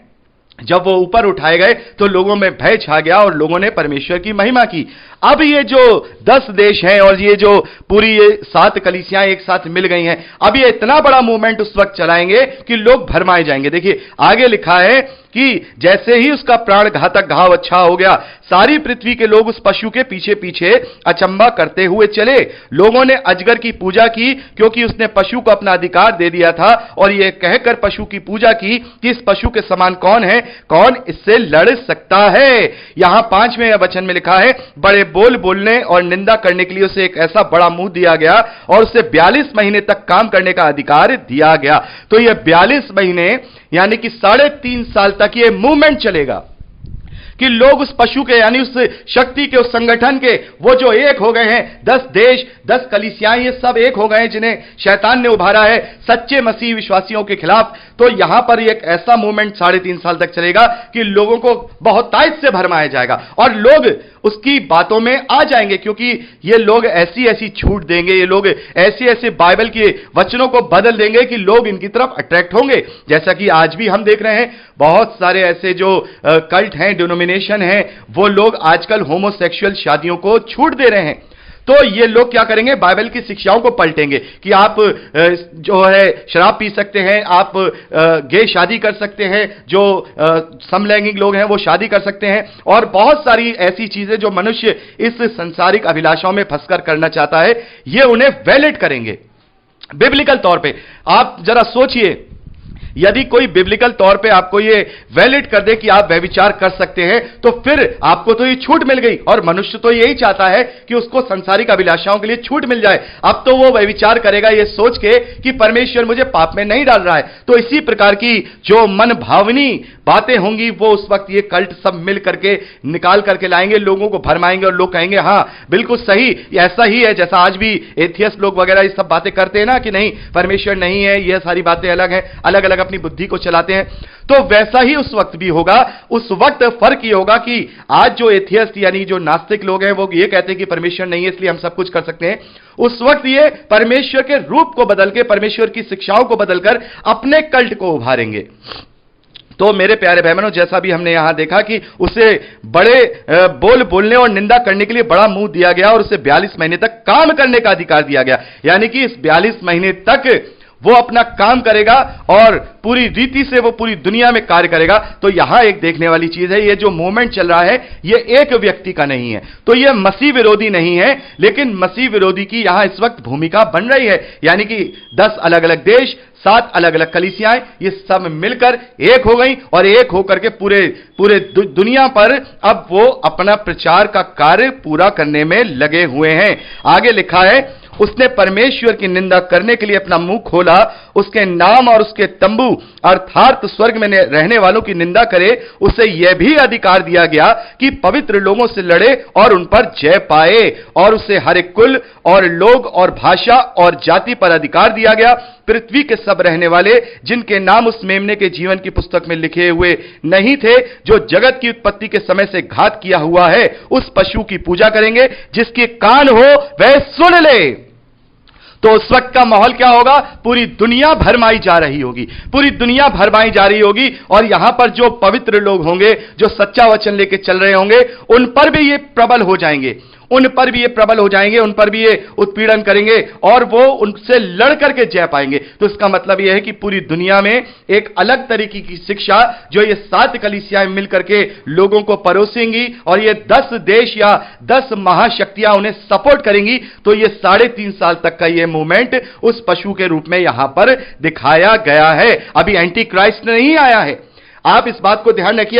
जब वो ऊपर उठाए गए तो लोगों में भय छा गया और लोगों ने परमेश्वर की महिमा की। अब ये जो 10 देश हैं और ये जो पूरी ये 7 कलीसियां एक साथ मिल गई हैं, अब ये इतना बड़ा मूवमेंट उस वक्त चलाएंगे कि लोग भरमाए जाएंगे। देखिए आगे लिखा है कि जैसे ही उसका प्राण घातक घाव अच्छा हो गया, सारी पृथ्वी के लोग उस पशु के पीछे पीछे अचंभा करते हुए चले। लोगों ने अजगर की पूजा की, क्योंकि उसने पशु को अपना अधिकार दे दिया था, और यह कहकर पशु की पूजा की कि इस पशु के समान कौन है, कौन इससे लड़ सकता है। यहां 5वें वचन में लिखा है, बड़े बोल बोलने और निंदा करने के लिए उसे एक ऐसा बड़ा मुंह दिया गया और उसे 42 महीने तक काम करने का अधिकार दिया गया। तो यह 42 महीने यानी कि 3.5 साल तक यह मूवमेंट चलेगा। कि लोग उस पशु के यानी उस शक्ति के, उस संगठन के, वो जो एक हो गए हैं, 10 देश, 10 कलीसियाएं, ये सब एक हो गए हैं जिन्हें शैतान ने उभारा है सच्चे मसीह विश्वासियों के खिलाफ। तो यहां पर एक ऐसा मूवमेंट 3.5 साल तक चलेगा कि लोगों को बहुतायत से भरमाया जाएगा और लोग उसकी बातों में आ जाएंगे, क्योंकि ये लोग ऐसी ऐसी छूट देंगे, ये लोग ऐसे ऐसे बाइबल के वचनों को बदल देंगे कि लोग इनकी तरफ अट्रैक्ट होंगे। जैसा कि आज भी हम देख रहे हैं, बहुत सारे ऐसे जो कल्ट हैं, डिनोमिनेशन हैं, वो लोग आजकल होमोसेक्सुअल शादियों को छूट दे रहे हैं। तो ये लोग क्या करेंगे, बाइबल की शिक्षाओं को पलटेंगे कि आप जो है शराब पी सकते हैं, आप गे शादी कर सकते हैं, जो समलैंगिक लोग हैं वो शादी कर सकते हैं, और बहुत सारी ऐसी चीजें जो मनुष्य इस संसारिक अभिलाषाओं में फंसकर करना चाहता है, ये उन्हें वैलिड करेंगे बिब्लिकल तौर पे। आप जरा सोचिए, यदि कोई बिब्लिकल तौर पे आपको ये वैलिड कर दे कि आप व्यभिचार कर सकते हैं, तो फिर आपको तो ये छूट मिल गई। और मनुष्य तो यही चाहता है कि उसको संसारिक अभिलाषाओं के लिए छूट मिल जाए। अब तो वो व्यभिचार करेगा ये सोच के कि परमेश्वर मुझे पाप में नहीं डाल रहा है। तो इसी प्रकार की जो मन भावनी बातें होंगी, वो उस वक्त ये कल्ट सब मिल करके निकाल करके लाएंगे, लोगों को भरमाएंगे, और लोग कहेंगे हां बिल्कुल सही, ऐसा ही है। जैसा आज भी एथियस्ट लोग वगैरह ये सब बातें करते हैं ना कि नहीं परमेश्वर नहीं है, ये सारी बातें अलग है, अलग अलग अपनी बुद्धि को चलाते हैं, तो वैसा ही उस वक्त भी होगा। उस वक्त फर्क ये होगा कि आज जो एथियस्ट यानी जो नास्तिक लोग हैं वो ये कहते हैं कि परमेश्वर नहीं है इसलिए हम सब कुछ कर सकते हैं, उस वक्त ये परमेश्वर के रूप को बदल के, परमेश्वर की शिक्षाओं को बदलकर अपने कल्ट को उभारेंगे। तो मेरे प्यारे बहनों, जैसा भी हमने यहां देखा कि उसे बड़े बोलने और निंदा करने के लिए बड़ा मुंह दिया गया और उसे 42 महीने तक काम करने का अधिकार दिया गया, यानी कि इस 42 महीने तक वो अपना काम करेगा और पूरी रीति से वो पूरी दुनिया में कार्य करेगा। तो यहां एक देखने वाली चीज है, ये जो मूवमेंट चल रहा है ये एक व्यक्ति का नहीं है, तो ये मसीह विरोधी नहीं है, लेकिन मसीह विरोधी की यहां इस वक्त भूमिका बन रही है। यानी कि 10 अलग अलग देश, 7 अलग अलग कलीसियाएं, ये सब मिलकर एक हो गई और एक होकर के पूरे दुनिया पर अब वो अपना प्रचार का कार्य पूरा करने में लगे हुए हैं। आगे लिखा है, उसने परमेश्वर की निंदा करने के लिए अपना मुंह खोला, उसके नाम और उसके तंबू अर्थात स्वर्ग में रहने वालों की निंदा करे। उसे यह भी अधिकार दिया गया कि पवित्र लोगों से लड़े और उन पर जय पाए, और उसे हर एक कुल और लोग और भाषा और जाति पर अधिकार दिया गया। पृथ्वी के सब रहने वाले जिनके नाम उस मेमने के जीवन की पुस्तक में लिखे हुए नहीं थे, जो जगत की उत्पत्ति के समय से घात किया हुआ है, उस पशु की पूजा करेंगे। जिसके कान हो वह सुन ले। तो उस वक्त का माहौल क्या होगा, पूरी दुनिया भरमाई जा रही होगी, पूरी दुनिया भरमाई जा रही होगी, और यहां पर जो पवित्र लोग होंगे, जो सच्चा वचन लेके चल रहे होंगे, उन पर भी ये प्रबल हो जाएंगे, उन पर भी ये प्रबल हो जाएंगे, उन पर भी ये उत्पीड़न करेंगे और वो उनसे लड़ करके जय पाएंगे। तो इसका मतलब यह है कि पूरी दुनिया में एक अलग तरीके की शिक्षा जो ये 7 कलीसियाएं मिलकर के लोगों को परोसेंगी और ये 10 देश या 10 महाशक्तियां उन्हें सपोर्ट करेंगी। तो ये 3.5 साल तक का ये मूवमेंट उस पशु के रूप में यहां पर दिखाया गया है। अभी एंटी क्राइस्ट नहीं आया है, आप इस बात को ध्यान रखिए।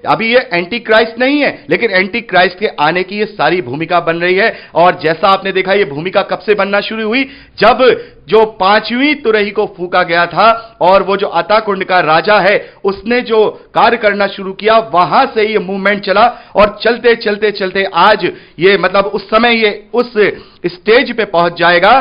अभी ये एंटी क्राइस्ट नहीं है, लेकिन एंटी क्राइस्ट के आने की ये सारी भूमिका बन रही है। और जैसा आपने देखा, ये भूमिका कब से बनना शुरू हुई, जब जो 5वीं तुरही को फूका गया था और वो जो अता कुंड का राजा है उसने जो कार्य करना शुरू किया, वहां से ये मूवमेंट चला और चलते चलते चलते आज ये मतलब उस समय ये उस स्टेज पे पहुंच जाएगा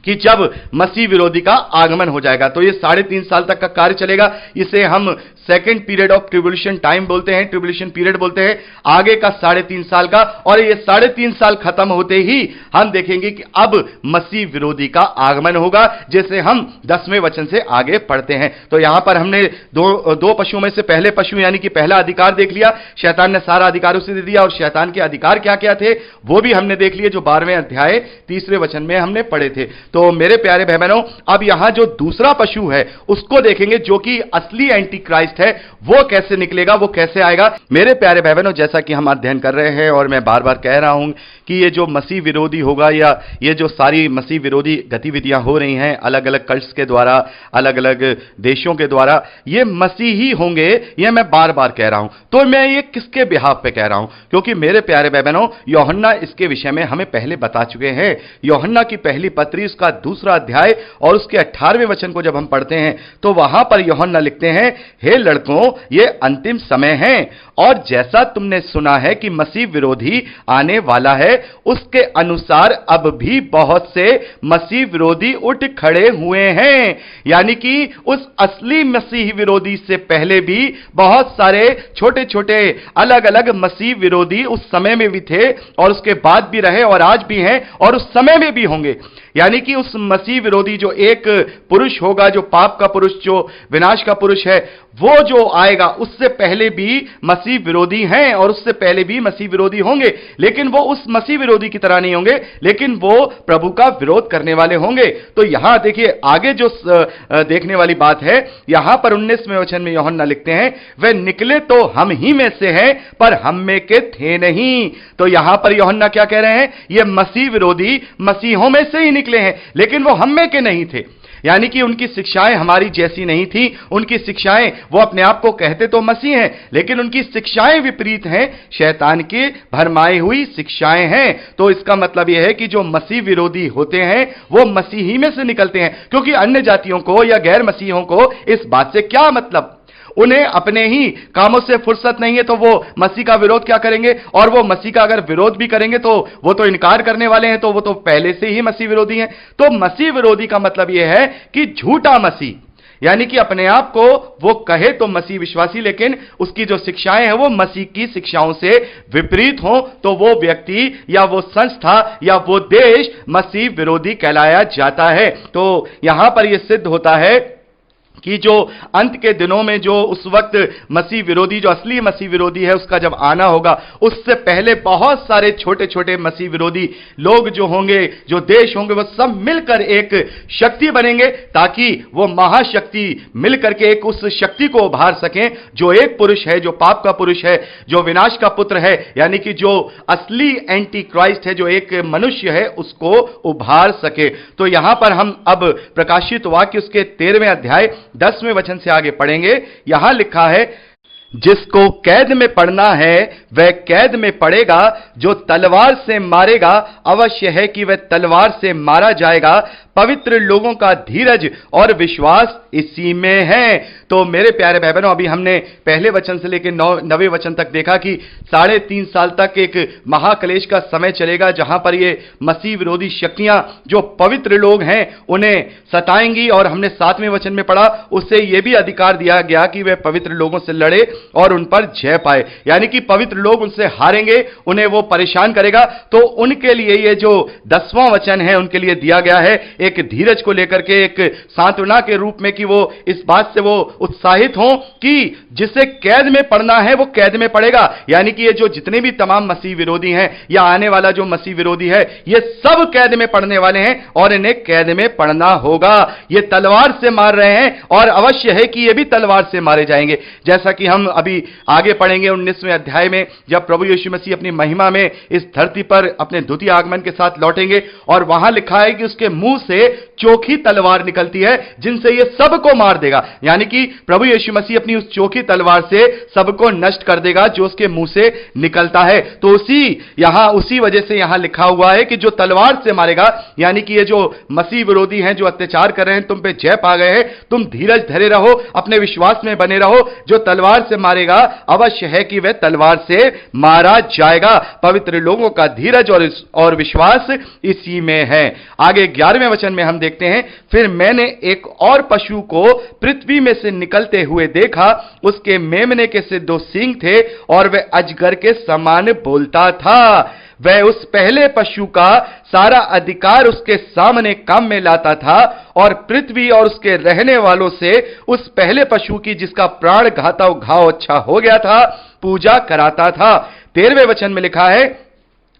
कि जब मसीह विरोधी का आगमन हो जाएगा। तो ये 3.5 साल तक का कार्य चलेगा। इसे हम second period of tribulation time बोलते हैं, ट्रिब्यूलेशन पीरियड बोलते हैं, आगे का 3.5 साल का। और ये 3.5 साल खत्म होते ही हम देखेंगे कि अब मसीह विरोधी का आगमन होगा, जैसे हम 10वें वचन से आगे पढ़ते हैं। तो यहां पर हमने दो पशुओं में से पहले पशु यानी कि पहला अधिकार देख लिया, शैतान ने सारा अधिकार उसे दे दिया, और शैतान के अधिकार क्या क्या थे वो भी हमने देख लिए, जो 12वें अध्याय 3रे वचन में हमने पढ़े थे। तो मेरे प्यारे बहनों, अब यहां जो दूसरा पशु है उसको देखेंगे, जो कि असली एंटी क्राइस्ट है। वो कैसे निकलेगा, वो कैसे आएगा। मेरे प्यारे बहनों, जैसा कि हम अध्ययन कर रहे हैं और मैं बार बार कह रहा हूं कि ये जो मसीह विरोधी होगा, या ये जो सारी मसीह विरोधी गतिविधियां हो रही हैं अलग अलग कल्ट्स के द्वारा, अलग अलग देशों के द्वारा, ये मसीही होंगे, ये मैं बार बार कह रहा हूं। तो मैं ये किसके बिहाफ पे कह रहा हूं, क्योंकि मेरे प्यारे बहनों, यूहन्ना इसके विषय में हमें पहले बता चुके हैं। यूहन्ना की पहली पत्री उसका 2रा अध्याय और उसके 18वें वचन को जब हम पढ़ते हैं तो वहां पर यूहन्ना लिखते हैं, हे लड़कों, ये अंतिम समय है, और जैसा तुमने सुना है कि मसीह विरोधी आने वाला है, उसके अनुसार अब भी बहुत से मसीह विरोधी उठ खड़े हुए हैं। यानी कि उस असली मसीह विरोधी से पहले भी बहुत सारे छोटे छोटे अलग अलग मसीह विरोधी उस समय में भी थे, और उसके बाद भी रहे, और आज भी हैं, और उस समय में भी होंगे। यानी कि उस मसीह विरोधी जो एक पुरुष होगा, जो पाप का पुरुष, जो विनाश का पुरुष है, वो जो आएगा, उससे पहले भी मसीह विरोधी हैं, और उससे पहले भी मसीह विरोधी होंगे। लेकिन वो उस मसीह विरोधी की तरह नहीं होंगे, लेकिन वो प्रभु का विरोध करने वाले होंगे। तो यहां देखिए आगे जो देखने वाली बात है, यहां पर 19वें वचन में यूहन्ना लिखते हैं, वे निकले तो हम ही में से हैं, पर हम में के थे नहीं। तो यहां पर यूहन्ना क्या कह रहे हैं? ये मसीह विरोधी मसीहों में से ही निकले हैं, लेकिन वो हम में के नहीं थे। यानी कि उनकी शिक्षाएं हमारी जैसी नहीं थी। उनकी शिक्षाएं, वो अपने आप को कहते तो मसीह हैं, लेकिन उनकी शिक्षाएं विपरीत हैं, शैतान की भरमाई हुई शिक्षाएं हैं। तो इसका मतलब यह है कि जो मसीह विरोधी होते हैं वो मसीही में से निकलते हैं, क्योंकि अन्य जातियों को या गैर मसीहों को इस बात से क्या मतलब? उन्हें अपने ही कामों से फुर्सत नहीं है, तो वो मसीह का विरोध क्या करेंगे? और वो मसीह का अगर विरोध भी करेंगे तो वो तो इनकार करने वाले हैं, तो वो तो पहले से ही मसीह विरोधी हैं। तो मसीह विरोधी का मतलब यह है कि झूठा मसीह, यानी कि अपने आप को वो कहे तो मसीह विश्वासी, लेकिन उसकी जो शिक्षाएं हैं वो मसीह की शिक्षाओं से विपरीत हो, तो वो व्यक्ति या वो संस्था या वो देश मसीह विरोधी कहलाया जाता है। तो यहां पर यह सिद्ध होता है कि जो अंत के दिनों में जो उस वक्त मसीह विरोधी, जो असली मसीह विरोधी है, उसका जब आना होगा, उससे पहले बहुत सारे छोटे छोटे मसीह विरोधी लोग जो होंगे, जो देश होंगे, वो सब मिलकर एक शक्ति बनेंगे, ताकि वो महाशक्ति मिलकर के एक उस शक्ति को उभार सकें, जो एक पुरुष है, जो पाप का पुरुष है, जो विनाश का पुत्र है, यानी कि जो असली एंटी क्राइस्ट है, जो एक मनुष्य है, उसको उभार सके। तो यहां पर हम अब प्रकाशित वाक्य उसके 13वें अध्याय 10वें वचन से आगे पढ़ेंगे। यहां लिखा है, जिसको कैद में पड़ना है वह कैद में पड़ेगा, जो तलवार से मारेगा अवश्य है कि वह तलवार से मारा जाएगा। पवित्र लोगों का धीरज और विश्वास इसी में है। तो मेरे प्यारे भाई बहनों, अभी हमने पहले वचन से लेकर 9वें वचन तक देखा कि 3.5 साल तक एक महाक्लेश का समय चलेगा, जहां पर ये मसीह विरोधी शक्तियां, जो पवित्र लोग हैं, उन्हें सताएंगी। और हमने 7वें वचन में पढ़ा, उससे यह भी अधिकार दिया गया कि वे पवित्र लोगों से लड़े और उन पर जय पाए, यानी कि पवित्र लोग उनसे हारेंगे, उन्हें वो परेशान करेगा। तो उनके लिए ये जो 10वां वचन है, उनके लिए दिया गया है एक धीरज को लेकर के, एक सांत्वना के रूप में, कि वो इस बात से वो उत्साहित हों कि जिसे कैद में पड़ना है वो कैद में पड़ेगा। यानी कि ये जो जितने भी तमाम मसीह विरोधी हैं, या आने वाला जो मसीह विरोधी है, ये सब कैद में पड़ने वाले हैं, और इन्हें कैद में पड़ना होगा। ये तलवार से मार रहे हैं, और अवश्य है कि ये भी तलवार से मारे जाएंगे, जैसा कि हम अभी आगे पढ़ेंगे 19वें अध्याय में, जब प्रभु यीशु मसीह अपनी महिमा में इस धरती पर अपने द्वितीय आगमन के साथ लौटेंगे। और वहां लिखा है कि उसके मुंह से चोखी तलवार निकलती है, जिनसे ये सबको मार देगा। यानी कि प्रभु यीशु मसीह अपनी उस चोखी तलवार से सबको नष्ट कर देगा जो उसके मुंह से निकलता है। तो उसी वजह से यहां लिखा हुआ है कि जो तलवार से मारेगा, यानी कि ये जो मसीह विरोधी हैं, जो अत्याचार कर रहे हैं, तुम पे जय पा गए हैं, तुम धीरज धरे रहो, अपने विश्वास में बने रहो। जो तलवार से मारेगा अवश्य है कि वह तलवार से मारा जाएगा। पवित्र लोगों का धीरज और विश्वास इसी में है। आगे 11वें वचन में हम देखते हैं, फिर मैंने एक और पशु को पृथ्वी में से निकलते हुए देखा, उसके मेमने के से 2 सींग थे, और वह अजगर के समान बोलता था। वह उस पहले पशु का सारा अधिकार उसके सामने काम में लाता था, और पृथ्वी और उसके रहने वालों से उस पहले पशु की, जिसका प्राण घाव अच्छा हो गया था, पूजा कराता था। 13वें वचन में लिखा है,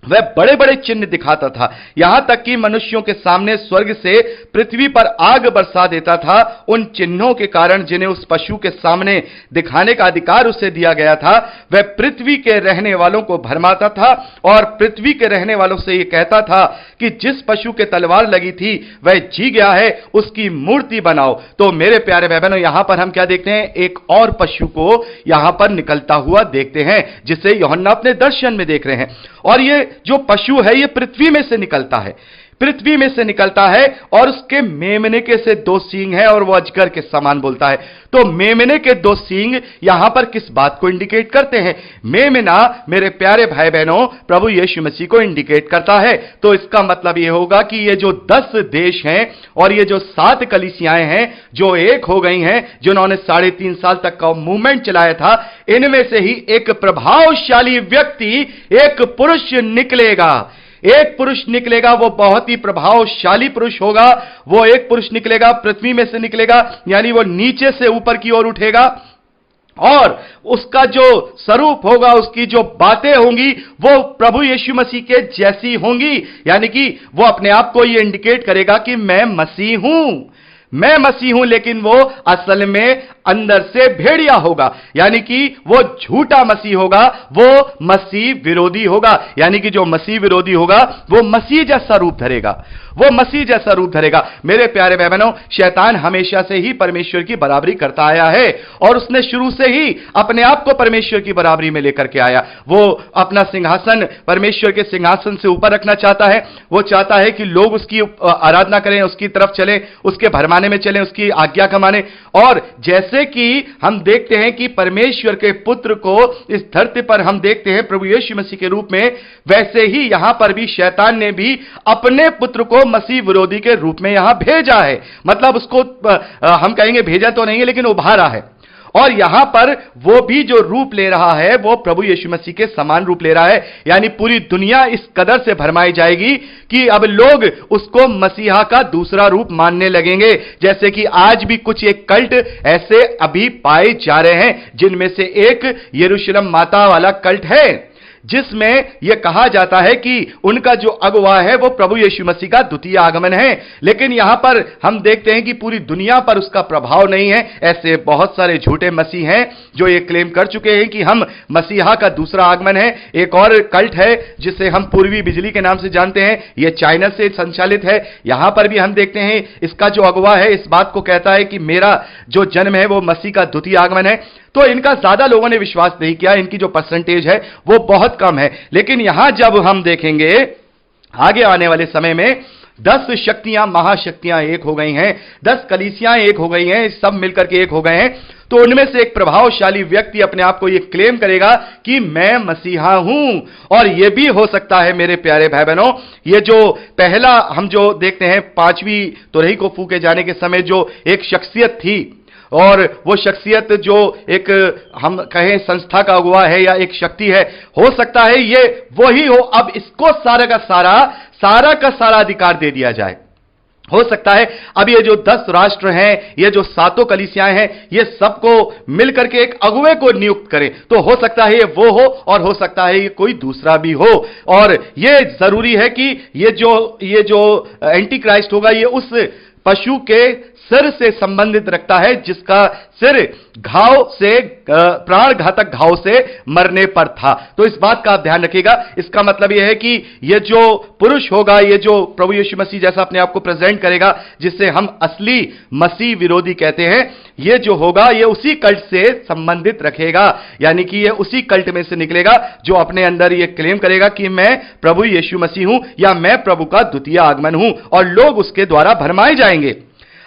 वह बड़े बड़े चिन्ह दिखाता था, यहां तक कि मनुष्यों के सामने स्वर्ग से पृथ्वी पर आग बरसा देता था, उन चिन्हों के कारण जिन्हें उस पशु के सामने दिखाने का अधिकार उसे दिया गया था। वह पृथ्वी के रहने वालों को भरमाता था, और पृथ्वी के रहने वालों से यह कहता था कि जिस पशु के तलवार लगी थी वह जी गया है, उसकी मूर्ति बनाओ। तो मेरे प्यारे भाई बहनों, यहां पर हम क्या देखते हैं? एक और पशु को यहां पर निकलता हुआ देखते हैं, जिसे यूहन्ना अपने दर्शन में देख रहे हैं। और ये जो पशु है, ये पृथ्वी में से निकलता है। पृथ्वी में से निकलता है और उसके मेमने से 2 सींग है और वह अजगर के समान बोलता है। तो मेमने के 2 सींग यहां पर किस बात को इंडिकेट करते हैं? मेमना मेरे प्यारे भाई बहनों प्रभु यीशु मसीह को इंडिकेट करता है। तो इसका मतलब यह होगा कि ये जो 10 देश हैं और ये जो 7 कलीसियाएं हैं जो एक हो गई हैं, जिन्होंने 3.5 साल तक का मूवमेंट चलाया था, इनमें से ही एक प्रभावशाली व्यक्ति, एक पुरुष निकलेगा। एक पुरुष निकलेगा, वो बहुत ही प्रभावशाली पुरुष होगा। वो एक पुरुष निकलेगा, पृथ्वी में से निकलेगा, यानी वो नीचे से ऊपर की ओर उठेगा और उसका जो स्वरूप होगा, उसकी जो बातें होंगी वो प्रभु यीशु मसीह के जैसी होंगी। यानी कि वो अपने आप को ये इंडिकेट करेगा कि मैं मसीह हूं, मैं मसीह हूं, लेकिन वो असल में अंदर से भेड़िया होगा। यानी कि वो झूठा मसीह होगा, वो मसीह विरोधी होगा। यानी कि जो मसीह विरोधी होगा वो मसीह जैसा रूप धरेगा, वो मसीह जैसा रूप धरेगा। मेरे प्यारे भाई बहनों, शैतान हमेशा से ही परमेश्वर की बराबरी करता आया है और उसने शुरू से ही अपने आप को परमेश्वर की बराबरी में लेकर के आया। वो अपना सिंहासन परमेश्वर के सिंहासन से ऊपर रखना चाहता है। वो चाहता है कि लोग उसकी आराधना करें, उसकी तरफ चलें, उसके भरमाने में चलें, उसकी आज्ञा का माने। और जैसे कि हम देखते हैं कि परमेश्वर के पुत्र को इस धरती पर हम देखते हैं प्रभु यीशु मसीह के रूप में, वैसे ही यहां पर भी शैतान ने भी अपने पुत्र को मसीह विरोधी के रूप में यहां भेजा है। मतलब उसको हम कहेंगे भेजा तो नहीं है, लेकिन उभारा है। और यहां पर वो भी जो रूप ले रहा है वो प्रभु यीशु मसीह के समान रूप ले रहा है। यानी पूरी दुनिया इस कदर से भरमाई जाएगी कि अब लोग उसको मसीहा का दूसरा रूप मानने लगेंगे। जैसे कि आज भी कुछ एक कल्ट ऐसे अभी पाए जा रहे हैं, जिनमें से एक यरूशलेम माता वाला कल्ट है, जिसमें यह कहा जाता है कि उनका जो अगुवा है वो प्रभु यीशु मसीह का द्वितीय आगमन है। लेकिन यहां पर हम देखते हैं कि पूरी दुनिया पर उसका प्रभाव नहीं है। ऐसे बहुत सारे झूठे मसीह हैं जो ये क्लेम कर चुके हैं कि हम मसीहा का दूसरा आगमन है। एक और कल्ट है जिसे हम पूर्वी बिजली के नाम से जानते हैं, यह चाइना से संचालित है। यहां पर भी हम देखते हैं इसका जो अगुवा है इस बात को कहता है कि मेरा जो जन्म है वो मसीह का द्वितीय आगमन है। तो इनका ज्यादा लोगों ने विश्वास नहीं किया, इनकी जो परसेंटेज है वो बहुत कम है। लेकिन यहां जब हम देखेंगे आगे आने वाले समय में 10 शक्तियां, महाशक्तियां एक हो गई हैं, 10 कलीसियां एक हो गई हैं, सब मिलकर के एक हो गए हैं। तो उनमें से एक प्रभावशाली व्यक्ति अपने आप को यह क्लेम करेगा कि मैं मसीहा हूं। और यह भी हो सकता है मेरे प्यारे भाई बहनों, ये जो पहला हम जो देखते हैं 5वीं तुरही को फूके जाने के समय जो एक शख्सियत थी, और वो शख्सियत जो एक हम कहें संस्था का अगुवा है या एक शक्ति है, हो सकता है ये वही हो। अब इसको सारा का सारा अधिकार दे दिया जाए। हो सकता है अब ये जो 10 राष्ट्र हैं, ये जो 7 कलीसियाएं हैं, ये सबको मिलकर के एक अगुवे को नियुक्त करें। तो हो सकता है ये वो हो और हो सकता है ये कोई दूसरा भी हो। और ये जरूरी है कि ये जो एंटी क्राइस्ट होगा ये उस पशु के सिर से संबंधित रखता है जिसका सिर घाव से, प्राण घातक घाव से मरने पर था। तो इस बात का आप ध्यान रखिएगा। इसका मतलब यह है कि यह जो पुरुष होगा, यह जो प्रभु यीशु मसीह जैसा अपने आप को प्रेजेंट करेगा, जिसे हम असली मसीह विरोधी कहते हैं, यह जो होगा यह उसी कल्ट से संबंधित रखेगा। यानी कि यह उसी कल्ट में से निकलेगा जो अपने अंदर यह क्लेम करेगा कि मैं प्रभु यीशु मसीह हूं या मैं प्रभु का द्वितीय आगमन हूं, और लोग उसके द्वारा भरमाए जाएंगे।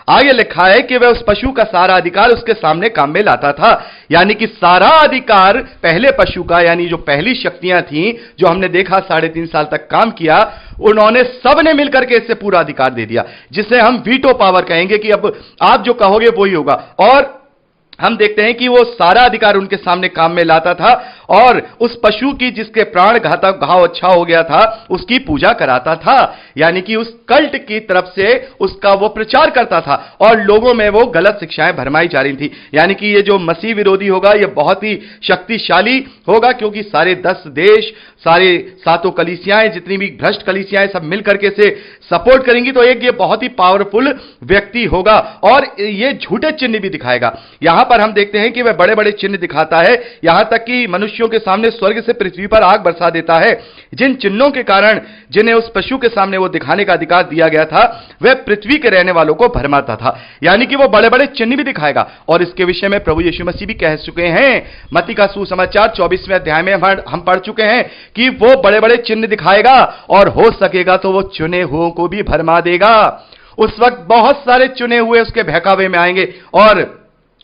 आगे लिखा है कि वह उस पशु का सारा अधिकार उसके सामने काम में लाता था। यानी कि सारा अधिकार पहले पशु का, यानी जो पहली शक्तियां थीं जो हमने देखा 3.5 साल तक काम किया, उन्होंने सबने मिलकर के इससे पूरा अधिकार दे दिया, जिसे हम वीटो पावर कहेंगे कि अब आप जो कहोगे वही होगा। और हम देखते हैं कि वो सारा अधिकार उनके सामने काम में लाता था और उस पशु की जिसके प्राण घातक घाव अच्छा हो गया था उसकी पूजा कराता था। यानी कि उस कल्ट की तरफ से उसका वो प्रचार करता था और लोगों में वो गलत शिक्षाएं भरमाई जा रही थी। यानी कि ये जो मसीह विरोधी होगा ये बहुत ही शक्तिशाली होगा, क्योंकि सारे 10 देश, सारे 7 कलीसियाएं, जितनी भी भ्रष्ट कलीसियाएं सब मिलकर के से सपोर्ट करेंगी। तो एक ये बहुत ही पावरफुल व्यक्ति होगा और ये झूठे चिन्ह भी दिखाएगा। यहां पर हम देखते हैं कि वह बड़े बड़े चिन्ह दिखाता है, यहां तक कि मनुष्यों के सामने स्वर्ग से पृथ्वी पर आग बरसा देता है। जिन चिन्हों के कारण जिन्हें उस पशु के सामने वो दिखाने का अधिकार दिया गया था, वह पृथ्वी के रहने वालों को भरमाता था। यानी कि वो बड़े बड़े चिन्ह भी दिखाएगा, और इसके विषय में प्रभु यीशु मसीह भी कह चुके हैं। मत्ती का सुसमाचार 24वें अध्याय में हम पढ़ चुके हैं कि वो बड़े बड़े चिन्ह दिखाएगा, और हो सकेगा तो वो चुने हुओं को भी भरमा देगा। उस वक्त बहुत सारे चुने हुए उसके बहकावे में आएंगे और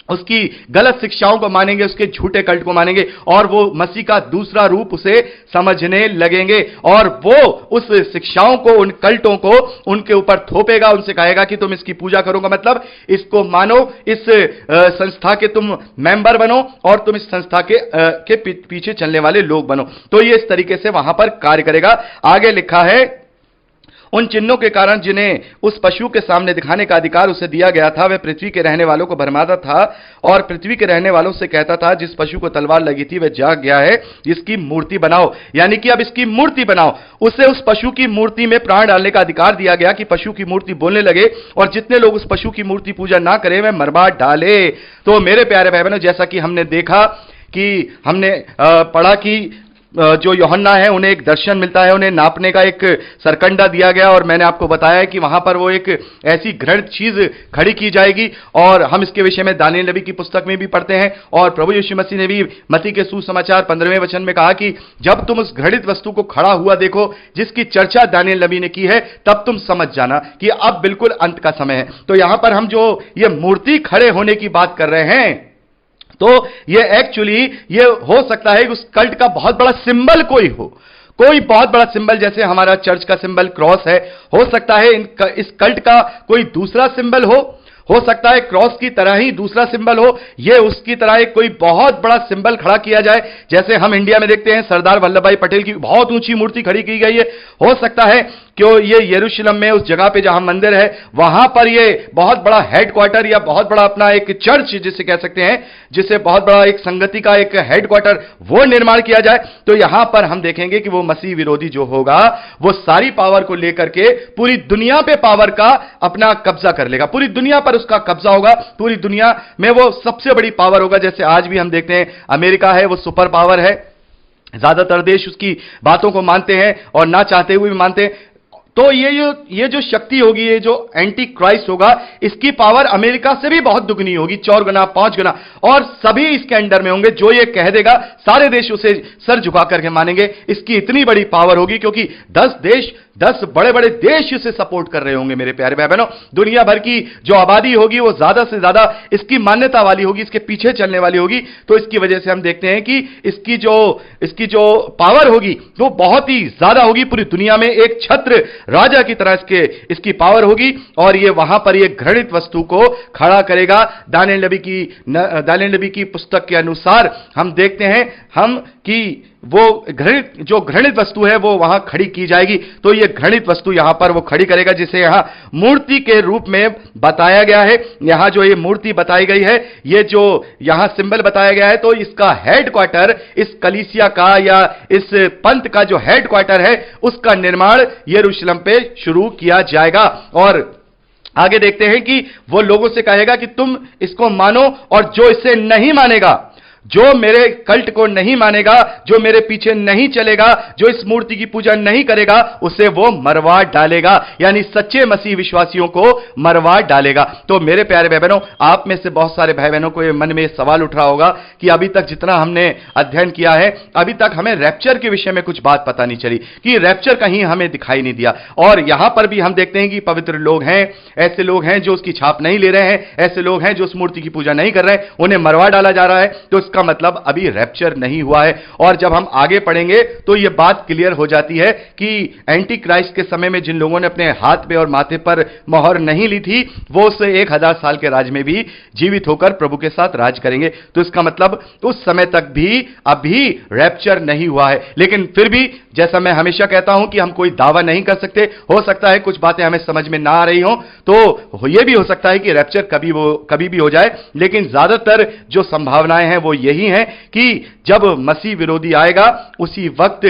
उसकी गलत शिक्षाओं को मानेंगे, उसके झूठे कल्ट को मानेंगे, और वो मसीह का दूसरा रूप उसे समझने लगेंगे, और वो उस शिक्षाओं को, उन कल्टों को उनके ऊपर थोपेगा, उनसे कहेगा कि तुम इसकी पूजा करोगे, मतलब इसको मानो, इस संस्था के तुम मेंबर बनो, और तुम इस संस्था के पीछे चलने वाले लोग बनो। तो ये इस तरीके से वहां पर कार्य करेगा। आगे लिखा है, उन चिन्हों के कारण जिन्हें उस पशु के सामने दिखाने का अधिकार उसे दिया गया था, वह पृथ्वी के रहने वालों को भरमाता था, और पृथ्वी के रहने वालों से कहता था, जिस पशु को तलवार लगी थी वह जाग गया है, इसकी मूर्ति बनाओ। यानी कि अब इसकी मूर्ति बनाओ। उसे उस पशु की मूर्ति में प्राण डालने का अधिकार दिया गया कि पशु की मूर्ति बोलने लगे, और जितने लोग उस पशु की मूर्ति पूजा ना करें वह मरवा डाले। तो मेरे प्यारे भाई बहनों, जैसा कि हमने देखा, कि हमने पढ़ा कि जो यूहन्ना है उन्हें एक दर्शन मिलता है, उन्हें नापने का एक सरकंडा दिया गया, और मैंने आपको बताया कि वहां पर वो एक ऐसी घृणित चीज खड़ी की जाएगी, और हम इसके विषय में दानियेल नबी की पुस्तक में भी पढ़ते हैं, और प्रभु यीशु मसीह ने भी मत्ती के सुसमाचार 15वें वचन में कहा कि जब तुम उस घृणित वस्तु को खड़ा हुआ देखो जिसकी चर्चा दानियेल नबी ने की है, तब तुम समझ जाना कि अब बिल्कुल अंत का समय है। तो यहां पर हम जो ये मूर्ति खड़े होने की बात कर रहे हैं, तो ये एक्चुअली ये हो सकता है कि उस कल्ट का बहुत बड़ा सिंबल कोई हो, कोई बहुत बड़ा सिंबल, जैसे हमारा चर्च का सिंबल क्रॉस है, हो सकता है इस कल्ट का कोई दूसरा सिंबल हो सकता है क्रॉस की तरह ही दूसरा सिंबल हो, ये उसकी तरह एक कोई बहुत बड़ा सिंबल खड़ा किया जाए, जैसे हम इंडिया में देखते हैं सरदार वल्लभ भाई पटेल की बहुत ऊंची मूर्ति खड़ी की गई है। हो सकता है क्यों ये यरूशलेम में उस जगह पे जहां मंदिर है, वहां पर ये बहुत बड़ा हेडक्वार्टर या बहुत बड़ा अपना एक चर्च जिसे कह सकते हैं, जिसे बहुत बड़ा एक संगति का एक हेडक्वार्टर वो निर्माण किया जाए। तो यहां पर हम देखेंगे कि वो मसीह विरोधी जो होगा, वो सारी पावर को लेकर के पूरी दुनिया पे पावर का अपना कब्जा कर लेगा, पूरी दुनिया पर उसका कब्जा होगा, पूरी दुनिया में वो सबसे बड़ी पावर होगा। जैसे आज भी हम देखते हैं अमेरिका है, वो सुपर पावर है, ज्यादातर देश उसकी बातों को मानते हैं और ना चाहते हुए भी मानते हैं। तो ये जो शक्ति होगी, ये जो एंटी क्राइस्ट होगा, इसकी पावर अमेरिका से भी बहुत दुगनी होगी, 4 गुना 5 गुना, और सभी इसके अंडर में होंगे। जो ये कह देगा सारे देश उसे सर झुका करके मानेंगे, इसकी इतनी बड़ी पावर होगी, क्योंकि 10 बड़े बड़े देश इसे सपोर्ट कर रहे होंगे। मेरे प्यारे भाई बहनों, दुनिया भर की जो आबादी होगी वो ज्यादा से ज्यादा इसकी मान्यता वाली होगी, इसके पीछे चलने वाली होगी। तो इसकी वजह से हम देखते हैं कि इसकी जो पावर होगी वो बहुत ही ज्यादा होगी, पूरी दुनिया में एक छत्र राजा की तरह इसकी पावर होगी, और ये वहां पर ये घृणित वस्तु को खड़ा करेगा। दानियेल नबी की पुस्तक के अनुसार हम देखते हैं कि वो घृणित वस्तु है वो वहां खड़ी की जाएगी। तो ये घृणित वस्तु यहां पर वो खड़ी करेगा, जिसे यहां मूर्ति के रूप में बताया गया है। यहां जो ये मूर्ति बताई गई है, ये जो यहां सिंबल बताया गया है, तो इसका हेडक्वार्टर, इस कलीसिया का या इस पंथ का जो हेडक्वार्टर है, उसका निर्माण यरूशलेम पे शुरू किया जाएगा। और आगे देखते हैं कि वो लोगों से कहेगा कि तुम इसको मानो, और जो इसे नहीं मानेगा, जो मेरे कल्ट को नहीं मानेगा, जो मेरे पीछे नहीं चलेगा, जो इस मूर्ति की पूजा नहीं करेगा, उसे वो मरवा डालेगा, यानी सच्चे मसीह विश्वासियों को मरवा डालेगा। तो मेरे प्यारे भाई बहनों, आप में से बहुत सारे भाई बहनों को ये मन में सवाल उठ रहा होगा कि अभी तक जितना हमने अध्ययन किया है, अभी तक हमें रैप्चर के विषय में कुछ बात पता नहीं चली, कि रैप्चर कहीं हमें दिखाई नहीं दिया। और यहां पर भी हम देखते हैं कि पवित्र लोग हैं, ऐसे लोग हैं जो उसकी छाप नहीं ले रहे हैं, ऐसे लोग हैं जो उस मूर्ति की पूजा नहीं कर रहे हैं, उन्हें मरवा डाला जा रहा है। तो इसका मतलब अभी रैप्चर नहीं हुआ है। और जब हम आगे पढ़ेंगे तो यह बात क्लियर हो जाती है कि एंटी क्राइस्ट के समय में जिन लोगों ने अपने हाथ पे और माथे पर मोहर नहीं ली थी, वो उस 1000 साल के राज में भी जीवित होकर प्रभु के साथ राज करेंगे। तो इसका मतलब उस समय तक भी अभी रैप्चर नहीं हुआ है। लेकिन फिर भी जैसा मैं हमेशा कहता हूं कि हम कोई दावा नहीं कर सकते, हो सकता है कुछ बातें हमें समझ में ना आ रही हो, तो यह भी हो सकता है कि रैप्चर कभी भी हो जाए, लेकिन ज्यादातर जो संभावनाएं हैं वो यही हैं कि जब मसीह विरोधी आएगा उसी वक्त